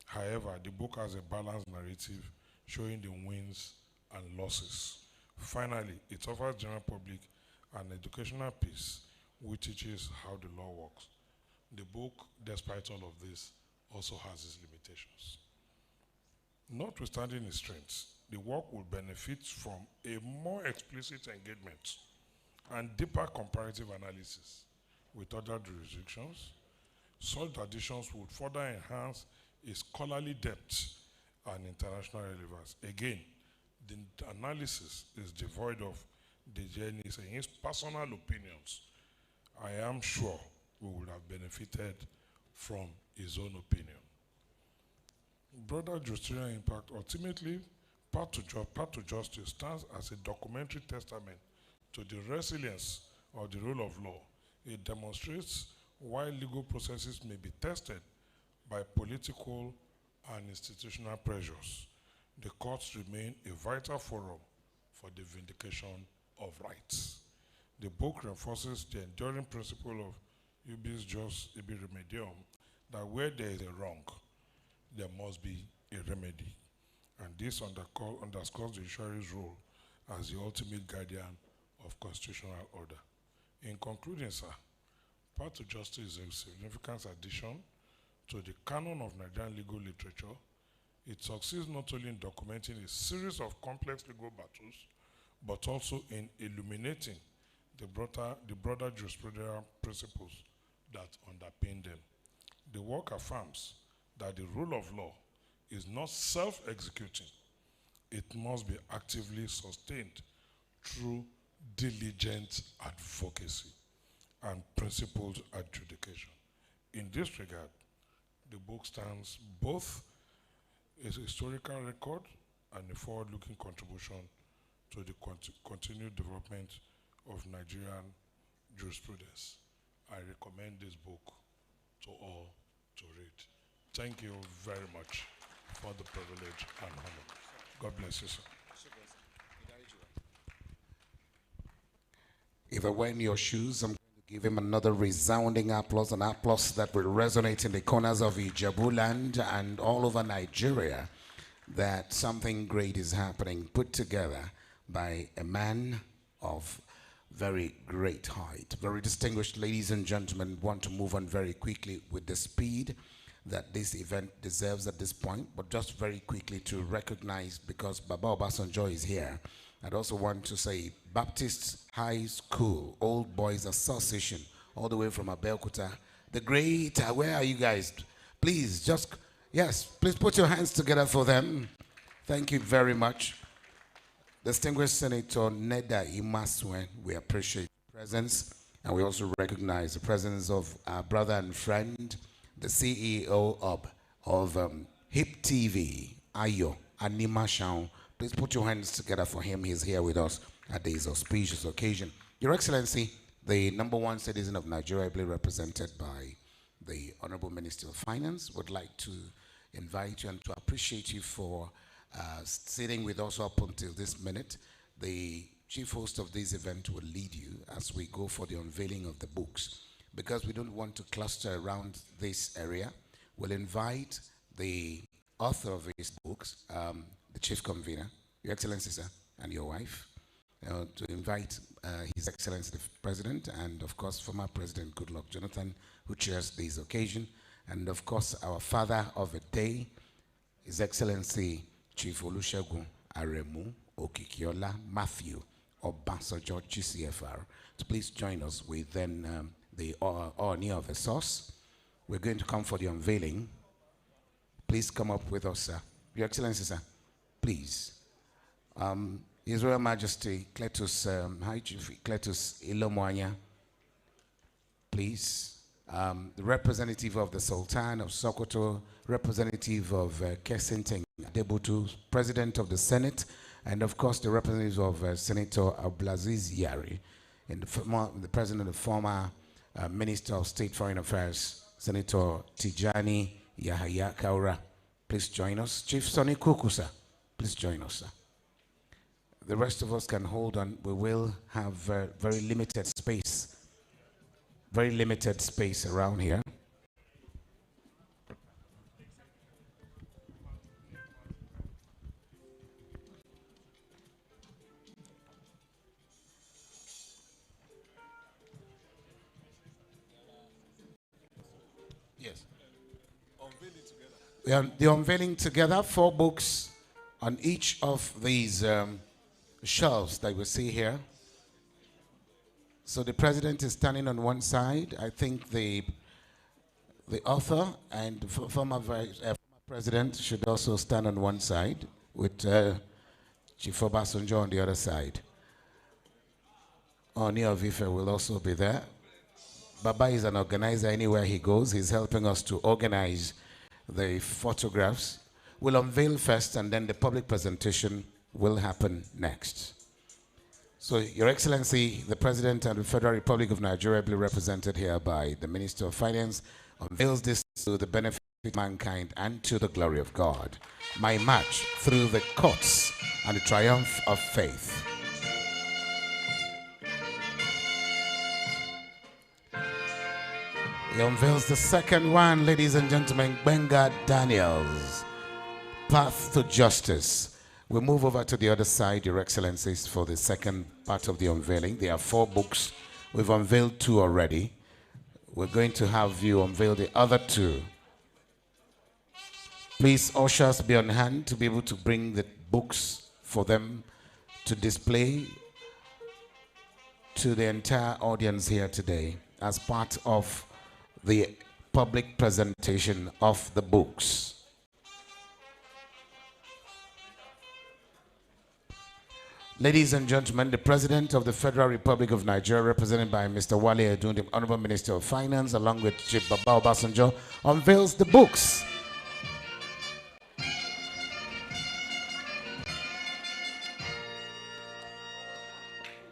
However, the book has a balanced narrative showing the wins and losses. Finally, it offers the general public an educational piece which teaches how the law works. The book, despite all of this, also has its limitations. Notwithstanding its strengths, the work will benefit from a more explicit engagement and deeper comparative analysis with other jurisdictions. Such additions would further enhance its scholarly depth and international relevance. Again, the analysis is devoid of the journey's and his personal opinions. I am sure we would have benefited from his own opinion. Broader jurisdictional impact, ultimately, Path to Justice stands as a documentary testament to the resilience of the rule of law. It demonstrates why legal processes may be tested by political and institutional pressures. The courts remain a vital forum for the vindication of rights. The book reinforces the enduring principle of ius jus ibi remedium, that where there is a wrong, there must be a remedy. And this underscores the judiciary's role as the ultimate guardian of constitutional order. In concluding, sir, Path to Justice is a significant addition to the canon of Nigerian legal literature. It succeeds not only in documenting a series of complex legal battles, but also in illuminating the broader jurisprudential principles that underpin them. The work affirms that the rule of law is not self-executing. It must be actively sustained through diligent advocacy and principled adjudication. In this regard, the book stands both as a historical record and a forward-looking contribution to the continued development of Nigerian jurisprudence. I recommend this book to all to read. Thank you very much for the privilege and honor. God bless you, sir. If I were in your shoes, I'm going to Give him another resounding applause, an applause that will resonate in the corners of Ijebu land and all over Nigeria, that something great is happening, put together by a man of very great height. Very distinguished ladies and gentlemen, want to move on very quickly with the speed that this event deserves at this point, but just very quickly to recognize, because Baba Obasanjo is here, I'd also want to say Baptist High School, Old Boys Association, all the way from Abeokuta. The great, where are you guys? Please, just, yes, please put your hands together for them. Thank you very much. Distinguished Senator Neda Imaswen, we appreciate your presence, and we also recognize the presence of our brother and friend, the CEO of HIP TV, Ayo Animashaun. Please put your hands together for him. He's here with us at this auspicious occasion. Your Excellency, the #1 citizen of Nigeria, ably represented by the Honorable Minister of Finance, would like to invite you and to appreciate you for sitting with us up until this minute. The chief host of this event will lead you as we go for the unveiling of the books. Because we don't want to cluster around this area, we'll invite the author of these books, the chief convener, Your Excellency, sir, and your wife, to invite His Excellency the President and, of course, former President Goodluck Jonathan, who chairs this occasion, and, of course, our father of the day, His Excellency Chief Olusegun Aremu Okikiola Matthew Obasanjo GCFR. So please join us with then the Oni of the Source. We're going to come for the unveiling. Please come up with us, sir. Your Excellency, sir, please. His Royal Majesty Cletus, High Chief Cletus Ilomoanya, please. The representative of the Sultan of Sokoto, representative of Kesinteng Debutu, President of the Senate, and of course the representative of Senator Abdulaziz Yari, and the President of the former Minister of State Foreign Affairs, Senator Tijani Yahaya Kaura. Please join us. Chief Sonny Kukusa, please join us, sir. The rest of us can hold on. We will have very limited space. Very limited space around here. Yes. The unveiling together, 4 books on each of these shelves that we see here. So the president is standing on one side. I think the author and former president should also stand on one side, with Chief Obasanjo on the other side. Oni of Ife will also be there. Baba is an organizer anywhere he goes. He's helping us to organize the photographs. We'll unveil first, and then the public presentation will happen next. So, Your Excellency, the President of the Federal Republic of Nigeria, ably represented here by the Minister of Finance, unveils this to the benefit of mankind and to the glory of God. My march through the courts and the triumph of faith. He unveils the second one, ladies and gentlemen, Benga Daniels, Path to Justice. We'll move over to the other side, Your Excellencies, for the second part of the unveiling. There are 4 books. We've unveiled 2 already. We're going to have you unveil the other 2. Please, ushers, be on hand to be able to bring the books for them to display to the entire audience here today as part of the public presentation of the books. Ladies and gentlemen, the President of the Federal Republic of Nigeria, represented by Mr. Wale Edun, the Honorable Minister of Finance, along with Chief Baba Obasanjo, unveils the books.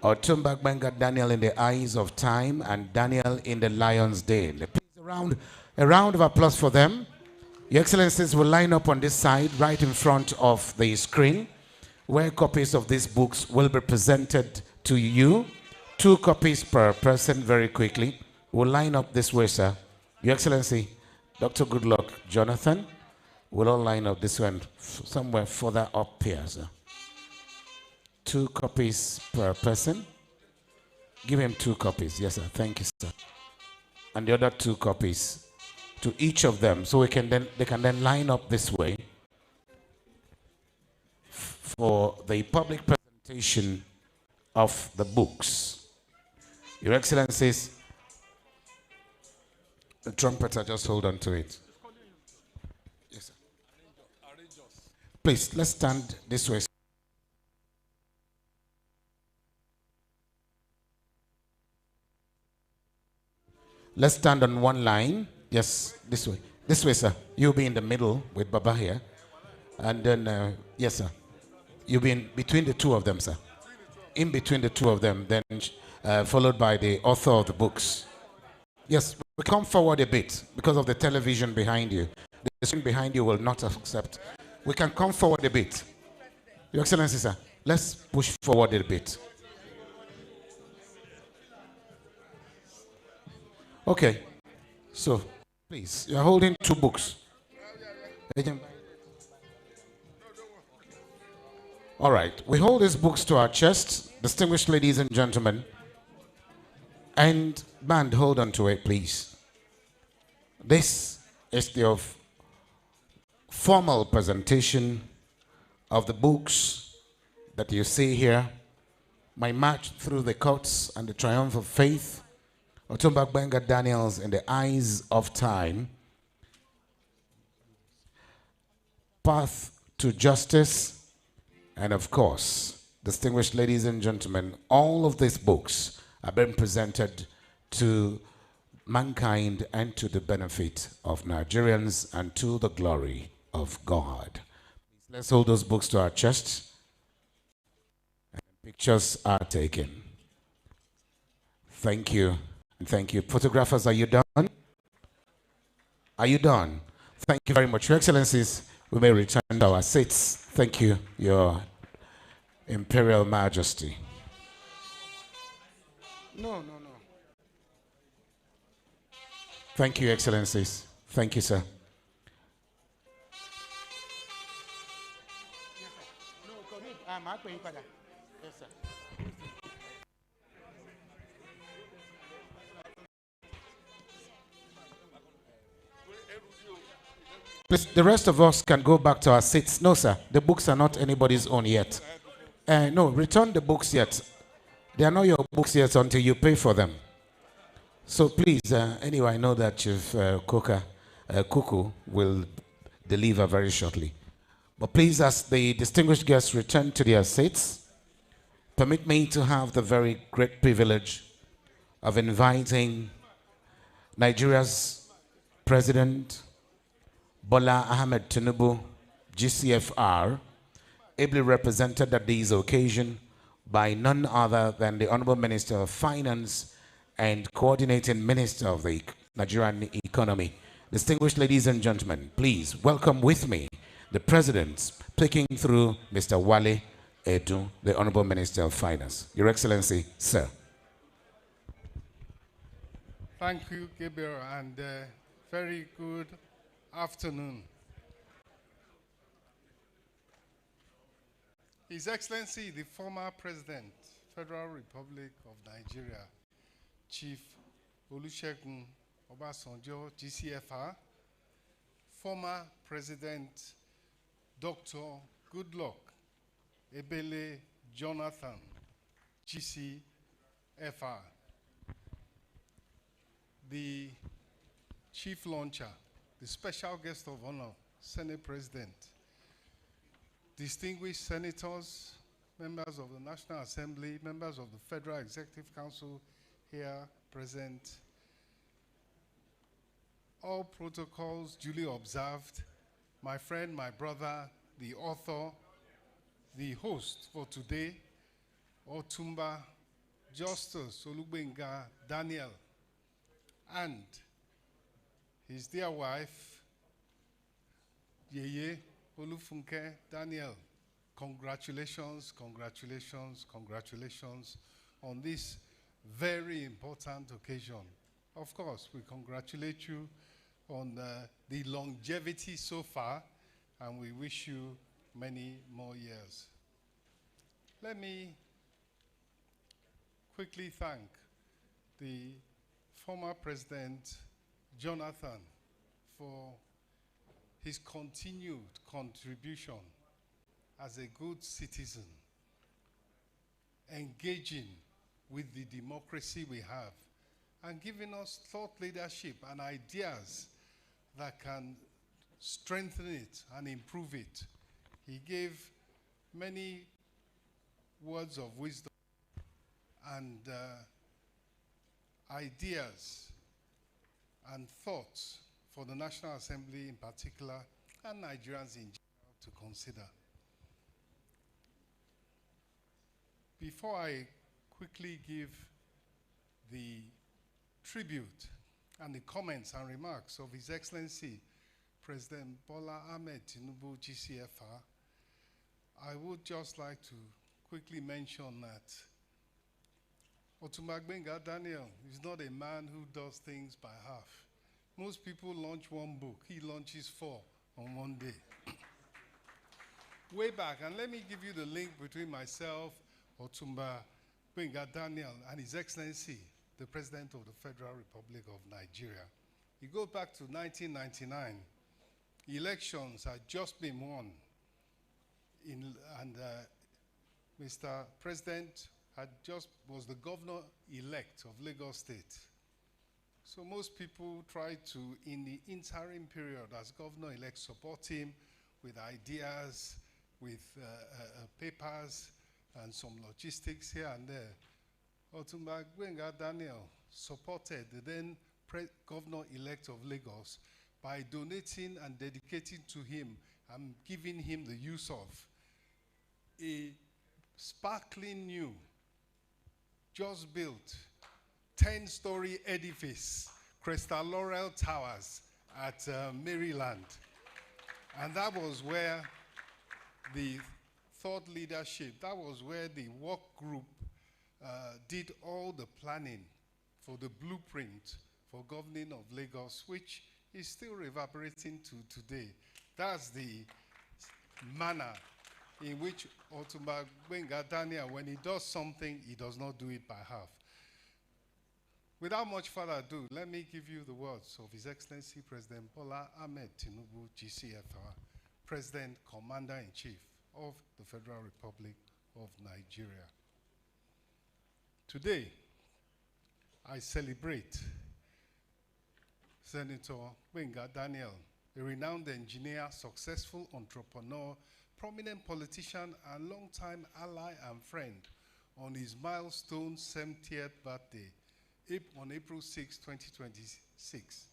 Otumba Benga Daniel in the Eyes of Time and Daniel in the Lion's Den. Please, a round of applause for them. Your Excellencies will line up on this side, right in front of the screen, where copies of these books will be presented to you. 2 copies per person very quickly. We'll line up this way, sir. Your Excellency, Dr. Goodluck Jonathan, we'll all line up this one somewhere further up here, sir. 2 copies per person. Give him 2 copies. Yes, sir. Thank you, sir. And the other 2 copies to each of them, so they can then line up this way for the public presentation of the books. Your Excellencies, the trumpeter, just hold on to it. Yes, sir. Please, let's stand this way. Let's stand on one line. Yes, this way. This way, sir. You'll be in the middle with Baba here. And then, yes, sir. You'll be in between the 2 of them, sir. In between the 2 of them, then followed by the author of the books. Yes, we come forward a bit because of the television behind you. The screen behind you will not accept. We can come forward a bit. Your Excellency, sir, let's push forward a bit. Okay, so please, you're holding 2 books. All right, we hold these books to our chest, distinguished ladies and gentlemen. And band, hold on to it, please. This is the formal presentation of the books that you see here. My march through the courts and the triumph of faith. Otumba Gbenga Daniels in the Eyes of Time. Path to Justice. And of course, distinguished ladies and gentlemen, all of these books are being presented to mankind and to the benefit of Nigerians and to the glory of God. Let's hold those books to our chest. And pictures are taken. Thank you. And thank you. Photographers, are you done? Are you done? Thank you very much. Your Excellencies, we may return to our seats. Thank you, Your Imperial Majesty. No. Thank you, Excellencies. Thank you, sir. Yes, sir. Please, the rest of us can go back to our seats. No, sir. The books are not anybody's own yet. No, return the books yet. They are not your books yet until you pay for them. So please, anyway, I know that Chief Kuku will deliver very shortly. But please, as the distinguished guests return to their seats, permit me to have the very great privilege of inviting Nigeria's President Bola Ahmed Tinubu, GCFR, ably represented at this occasion by none other than the Honorable Minister of Finance and Coordinating Minister of the Nigerian Economy. Distinguished ladies and gentlemen, please welcome with me the President speaking through Mr. Wale Edu, the Honorable Minister of Finance. Your Excellency, sir. Thank you, Gabriel, and very good afternoon. His Excellency, the former President, Federal Republic of Nigeria, Chief Olusegun Obasanjo, GCFR, former President Dr. Goodluck Ebele Jonathan, GCFR, the Chief Launcher, the Special Guest of Honor, Senate President, distinguished senators, members of the National Assembly, members of the Federal Executive Council here present, all protocols duly observed, my friend, my brother, the author, the host for today, Otumba Justice Olugbenga Daniel, and his dear wife, Yeye Olufunke Daniel. Congratulations, congratulations, congratulations on this very important occasion. Of course, we congratulate you on the longevity so far, and we wish you many more years. Let me quickly thank the former President Jonathan for his continued contribution as a good citizen, engaging with the democracy we have, and giving us thought leadership and ideas that can strengthen it and improve it. He gave many words of wisdom and ideas and thoughts for the National Assembly in particular and Nigerians in general to consider. Before I quickly give the tribute and the comments and remarks of His Excellency President Bola Ahmed Tinubu, GCFR, I would just like to quickly mention that Otumba Gbenga Daniel is not a man who does things by half. Most people launch one book, he launches 4 on one day. Way back, and let me give you the link between myself, Otumba Gbenga Daniel, and His Excellency, the President of the Federal Republic of Nigeria. You go back to 1999, elections had just been won, and Mr. President was the governor-elect of Lagos State. So most people tried to, in the interim period as governor-elect, support him with ideas, with papers, and some logistics here and there. Otumba Gbenga Daniel supported the then governor-elect of Lagos by donating and dedicating to him and giving him the use of a sparkling new, just built, 10-story edifice, Crystal Laurel Towers at Maryland. And that was where the thought leadership, that was where the work group did all the planning for the blueprint for governing of Lagos, which is still reverberating to today. That's the manner in which Otumba Gbenga Daniel, when he does something, he does not do it by half. Without much further ado, let me give you the words of His Excellency President Bola Ahmed Tinubu, GCFR, President Commander-in-Chief of the Federal Republic of Nigeria. Today, I celebrate Senator Gbenga Daniel, a renowned engineer, successful entrepreneur, prominent politician, and longtime ally and friend, on his milestone 70th birthday on April 6, 2026.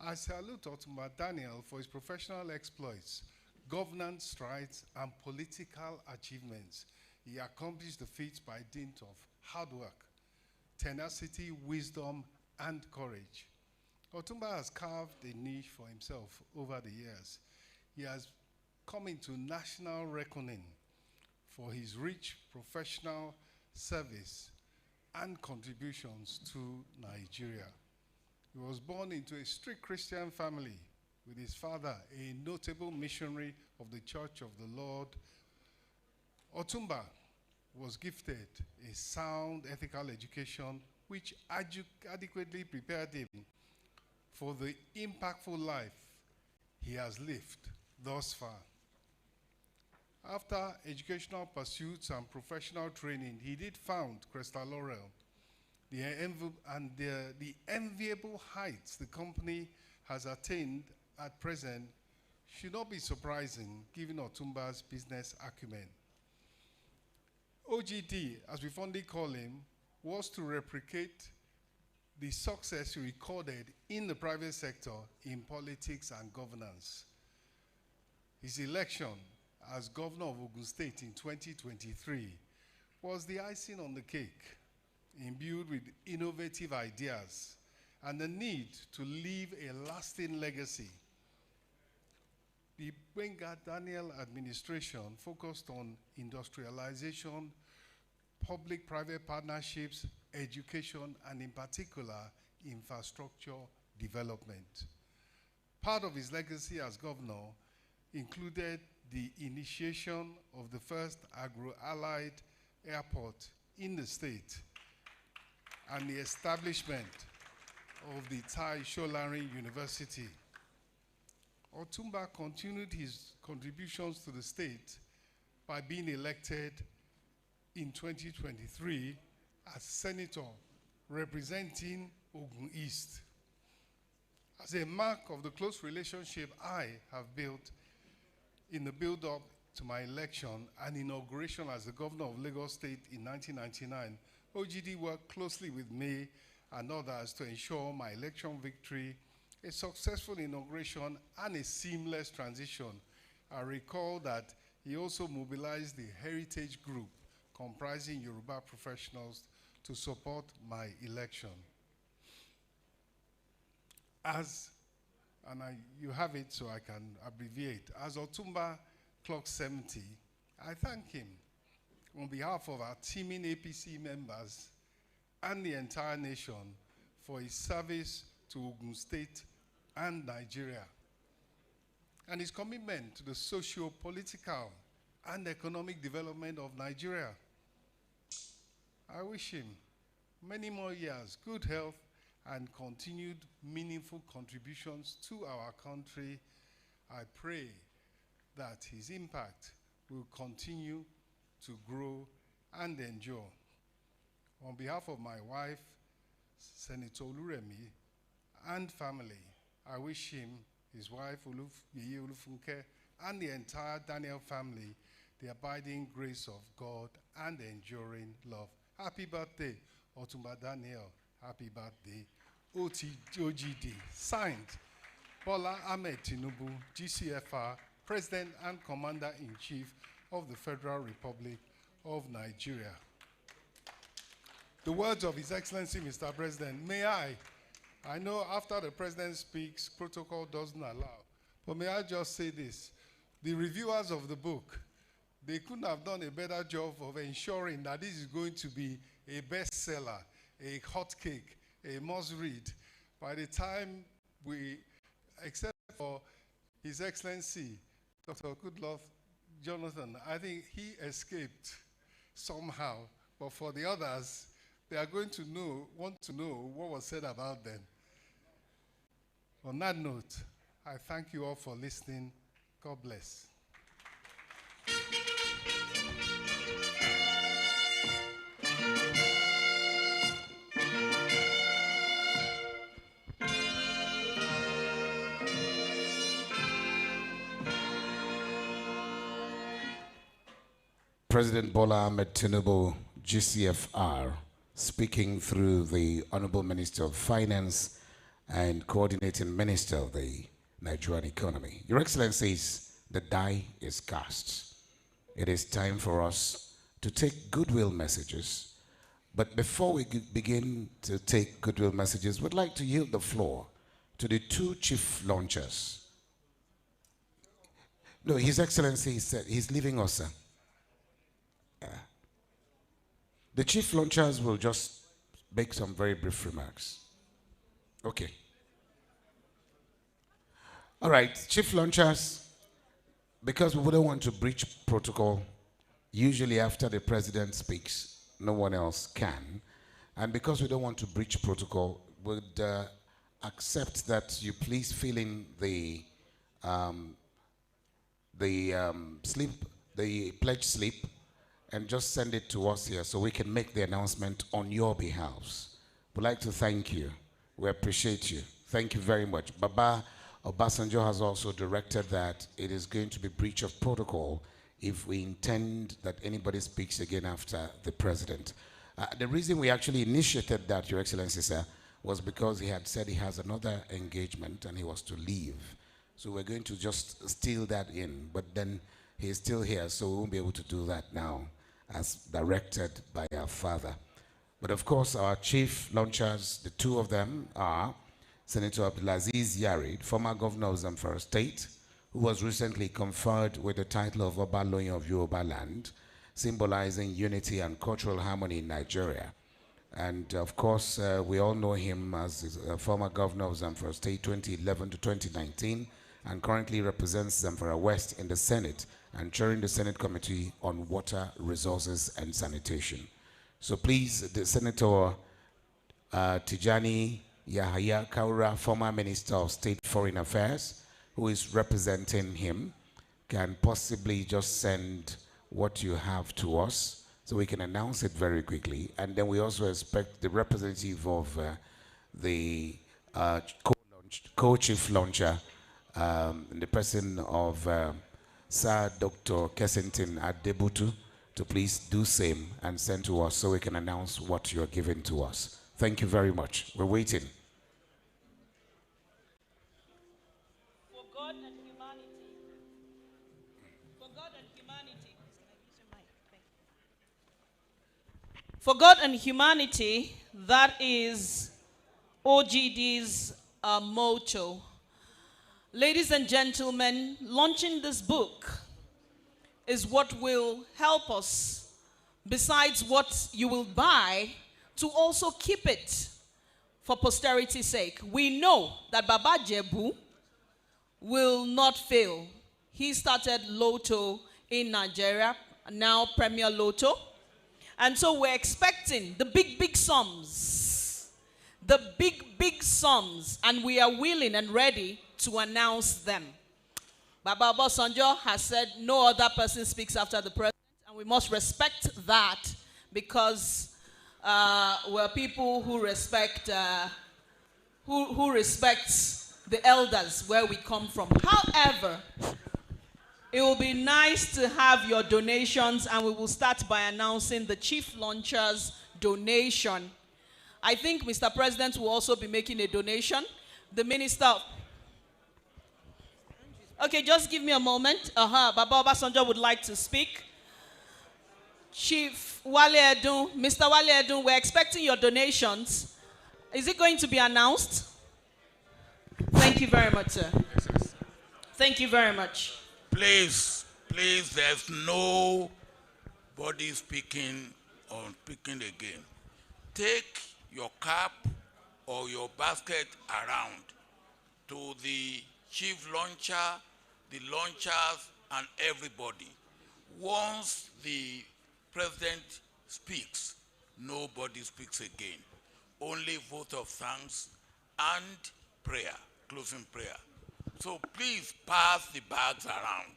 I salute Otumba Daniel for his professional exploits, governance strides, and political achievements. He accomplished the feats by dint of hard work, tenacity, wisdom, and courage. Otumba has carved a niche for himself over the years. He has come into national reckoning for his rich professional service and contributions to Nigeria. He was born into a strict Christian family with his father, a notable missionary of the Church of the Lord. Otumba was gifted a sound ethical education which adequately prepared him for the impactful life he has lived thus far. After educational pursuits and professional training, he did found Crystal Laurel. The enviable heights the company has attained at present should not be surprising given Otumba's business acumen. OGD, as we fondly call him, was to replicate the success he recorded in the private sector in politics and governance. His election as governor of Ogun State in 2023 was the icing on the cake, imbued with innovative ideas and the need to leave a lasting legacy. The Gbenga Daniel administration focused on industrialization, public-private partnerships, education, and in particular, infrastructure development. Part of his legacy as governor included the initiation of the first agro-allied airport in the state and the establishment of the Tai Solarin University. Otumba continued his contributions to the state by being elected in 2023 as senator representing Ogun East. As a mark of the close relationship I have built in the build-up to my election and inauguration as the governor of Lagos State in 1999, OGD worked closely with me and others to ensure my election victory, a successful inauguration, and a seamless transition. I recall that he also mobilized the Heritage Group, comprising Yoruba professionals, to support my election. You have it so I can abbreviate. As Otumba clocks 70, I thank him on behalf of our teaming APC members and the entire nation for his service to Ogun State and Nigeria, and his commitment to the socio-political and economic development of Nigeria. I wish him many more years, good health, and continued meaningful contributions to our country. I pray that his impact will continue to grow and endure. On behalf of my wife, Senator Oluremi, and family, I wish him, his wife, Yeye Olufunke, and the entire Daniel family the abiding grace of God and enduring love. Happy birthday, Otumba Daniel. Happy birthday, OGD. Signed, Bola Ahmed Tinubu, GCFR, President and Commander-in-Chief of the Federal Republic of Nigeria. The words of His Excellency, Mr. President, may I know after the President speaks, protocol doesn't allow, but may I just say this, the reviewers of the book, they couldn't have done a better job of ensuring that this is going to be a bestseller, a hot cake, a must-read. By the time except for His Excellency, Dr. Goodlove Jonathan, I think he escaped somehow, but for the others, they are going to want to know what was said about them. On that note, I thank you all for listening. God bless. President Bola Ahmed Tinubu, GCFR, speaking through the Honorable Minister of Finance and Coordinating Minister of the Nigerian Economy. Your Excellencies, the die is cast. It is time for us to take goodwill messages. But before we begin to take goodwill messages, we'd like to yield the floor to the two chief launchers. No, His Excellency said he's leaving us, sir. The chief launchers will just make some very brief remarks. Okay. All right, chief launchers, because we wouldn't want to breach protocol, usually after the president speaks, no one else can. And because we don't want to breach protocol, would accept that you please fill in the pledge slip, and just send it to us here so we can make the announcement on your behalves. We'd like to thank you. We appreciate you. Thank you very much. Baba Obasanjo has also directed that it is going to be breach of protocol if we intend that anybody speaks again after the president. The reason we actually initiated that, Your Excellency, sir, was because he had said he has another engagement and he was to leave. So we're going to just steal that in, but then he's still here, so we won't be able to do that now, as directed by our father. But of course, our chief launchers, the two of them are Senator Abdulaziz Yarid, former governor of Zamfara State, who was recently conferred with the title of Obaloyin of Yoruba Land. symbolizing unity and cultural harmony in Nigeria. And of course, we all know him as a former governor of Zamfara State 2011 to 2019, and currently represents Zamfara West in the Senate and chairing the Senate Committee on Water, Resources and Sanitation. So please, the Senator Tijani Yahaya Kaura, former Minister of State Foreign Affairs, who is representing him, can possibly just send what you have to us so we can announce it very quickly. And then we also expect the representative of the co-chief launcher, in the person of Sir Dr. Kessington Adebutu, to please do same and send to us so we can announce what you're giving to us. Thank you very much. We're waiting. For God and humanity. For God and humanity. For God and humanity, that is OGD's motto. Ladies and gentlemen, launching this book is what will help us, besides what you will buy, to also keep it for posterity's sake. We know that Baba Jebu will not fail. He started Lotto in Nigeria, now Premier Lotto. And so we're expecting the big sums. The big sums. And we are willing and ready to announce them. Baba Obasanjo has said no other person speaks after the president, and we must respect that, because we're people who respect who respects the elders where we come from. However, it will be nice to have your donations, and we will start by announcing the chief launcher's donation. I think Mr. President will also be making a donation. The minister. Okay, just give me a moment. Baba Obasanjo would like to speak. Chief Wale Edun, Mr. Wale Edun, we're expecting your donations. Is it going to be announced? Thank you very much, sir. Thank you very much. Please, there's nobody speaking or speaking again. Take your cap or your basket around to the chief launcher, the launchers, and everybody. Once the president speaks, nobody speaks again. Only vote of thanks and prayer, closing prayer. So please pass the bags around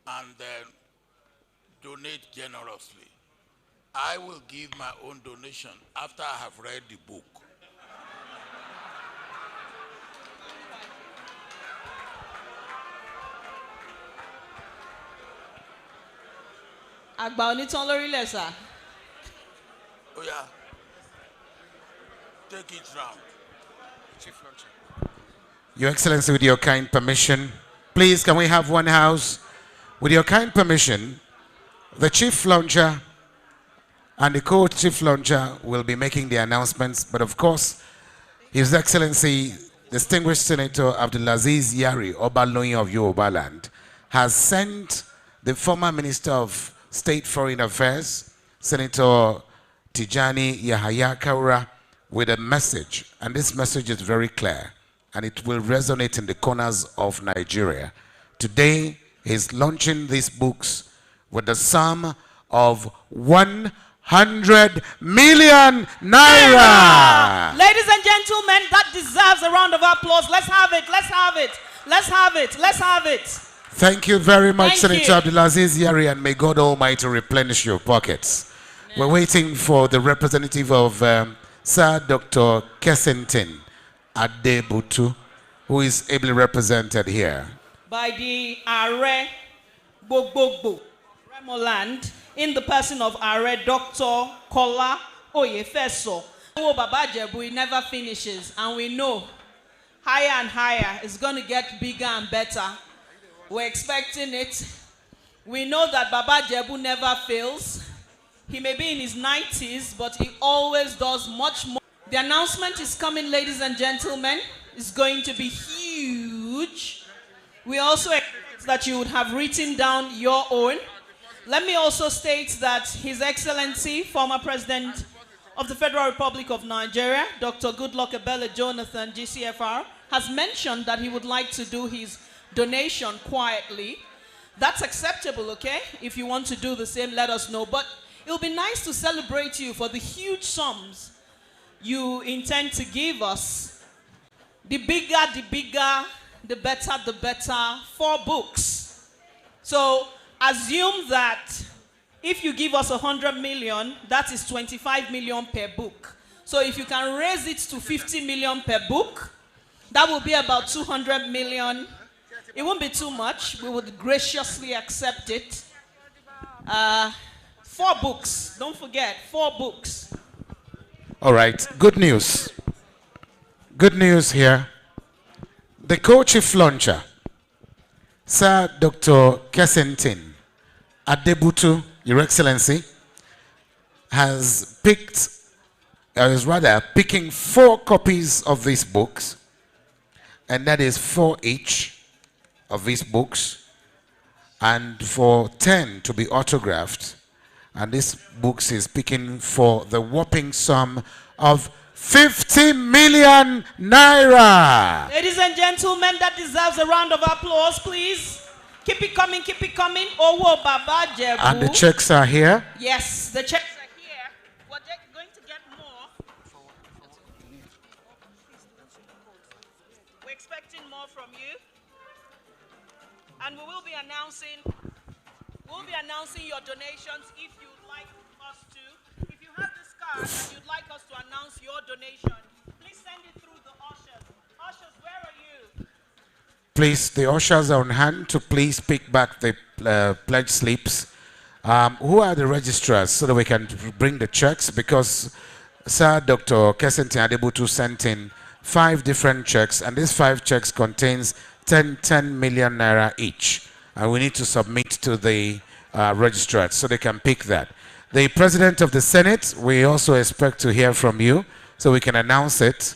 and then donate generously. I will give my own donation after I have read the book. Agba onitan lórílẹ̀ sà. Oh yeah. Take it round. Chief Launcher. Your Excellency, with your kind permission, please can we have one house? With your kind permission, the Chief Launcher and the co-chief launcher will be making the announcements, but of course, His Excellency, distinguished Senator Abdulaziz Yari Obaloyin of Yorubaland, has sent the former Minister of State Foreign Affairs, Senator Tijani Yahaya Kaura, with a message. And this message is very clear, and it will resonate in the corners of Nigeria. Today, he's launching these books with the sum of 100 million naira. Ladies and gentlemen, that deserves a round of applause. Let's have it, let's have it, let's have it, let's have it. Thank you very much, Thank Senator you. Abdulaziz Yari, and may God Almighty replenish your pockets. We're waiting for the representative of Sir Dr. Kessington Adebutu, who is ably represented here. By the Are Gbogbogbò Remoland, in the person of Are Dr. Kola Oyefeso. Oh, Baba Jebu, it never finishes, and we know higher and higher, it's going to get bigger and better. We're expecting it. We know that Baba Jebu never fails. He may be in his 90s, but he always does much more. The announcement is coming, ladies and gentlemen. It's going to be huge. We also expect that you would have written down your own. Let me also state that His Excellency, former President of the Federal Republic of Nigeria, Dr. Goodluck Ebele Jonathan, GCFR, has mentioned that he would like to do his donation quietly. That's acceptable, okay? If you want to do the same, let us know. But it will be nice to celebrate you for the huge sums you intend to give us. The bigger, the better, the better. 4 books. So assume that if you give us 100 million, that is 25 million per book. So if you can raise it to 50 million per book, that will be about 200 million. It won't be too much. We would graciously accept it. 4 books. Don't forget, 4 books. All right, good news. Good news here. The co-chief launcher, Sir Dr. Kesentin Adebutu, Your Excellency, has picked, is rather picking 4 copies of these books, and that is 4 each of these books, and for 10 to be autographed. And this books is picking for the whopping sum of 50 million naira. Ladies and gentlemen, that deserves a round of applause, please. Keep it coming, keep it coming. Owo Baba Jebu. And the checks are here. Yes, the checks are here. We're going to get more. We're expecting more from you. And we will be announcing your donations if you'd like us to. If you have this card and you'd like us to announce your donation, please send it through the ushers. Ushers, where are you? Please, the ushers are on hand to please pick back the pledge slips. Who are the registrars so that we can bring the checks? Because Sir Dr. Kesentin Adebutu sent in 5 different checks, and these 5 checks contains 10 million naira each. And we need to submit to the registrars so they can pick that. The President of the Senate, we also expect to hear from you so we can announce it.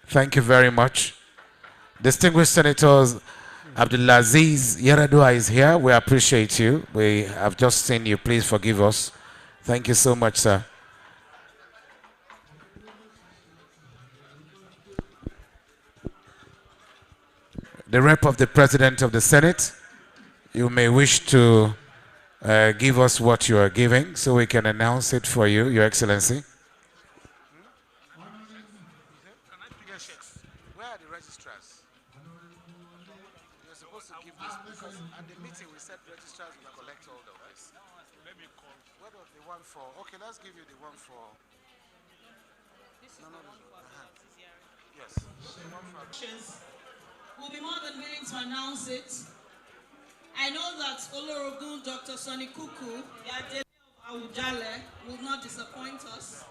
Thank you very much. Distinguished Senators, Abdulaziz Yaradua is here. We appreciate you. We have just seen you. Please forgive us. Thank you so much, sir. The rep of the President of the Senate, you may wish to give us what you are giving so we can announce it for you, Your Excellency. Where are the registrars? You're supposed to give this because at the meeting we said registrars will collect all of this. Let me call. What was the one for? Okay, let's give you the one for. No. Yes. We'll be more than willing to announce it. I know that Olorogun Dr. Sonny Kuku, the Adele of Awujale, will not disappoint us.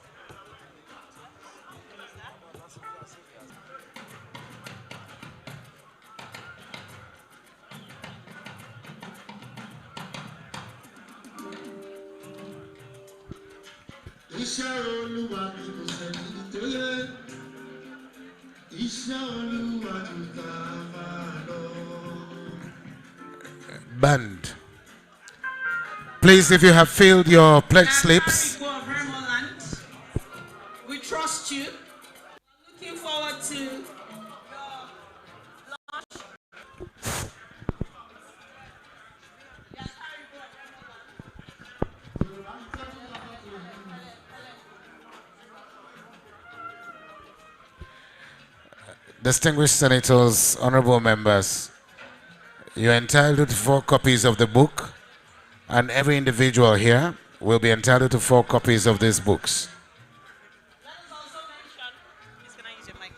Band. Please, if you have filled your pledge slips. We trust you. We're looking forward to your launch. Distinguished Senators, honorable members, you're entitled to 4 copies of the book, and every individual here will be entitled to 4 copies of these books.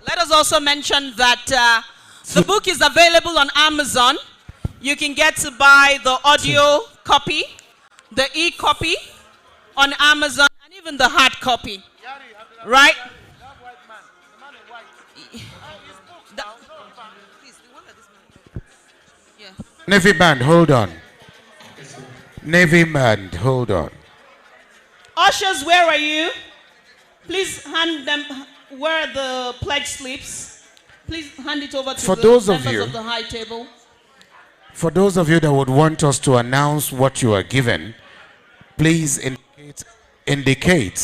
Let us also mention that the book is available on Amazon. You can get to buy the audio copy, the e-copy on Amazon, and even the hard copy. Right? Navy band, hold on. Navy band, hold on. Ushers, where are you? Please hand them where are the pledge slips. Please hand it over to For the those of members you of the high table. For those of you that would want us to announce what you are given, please indicate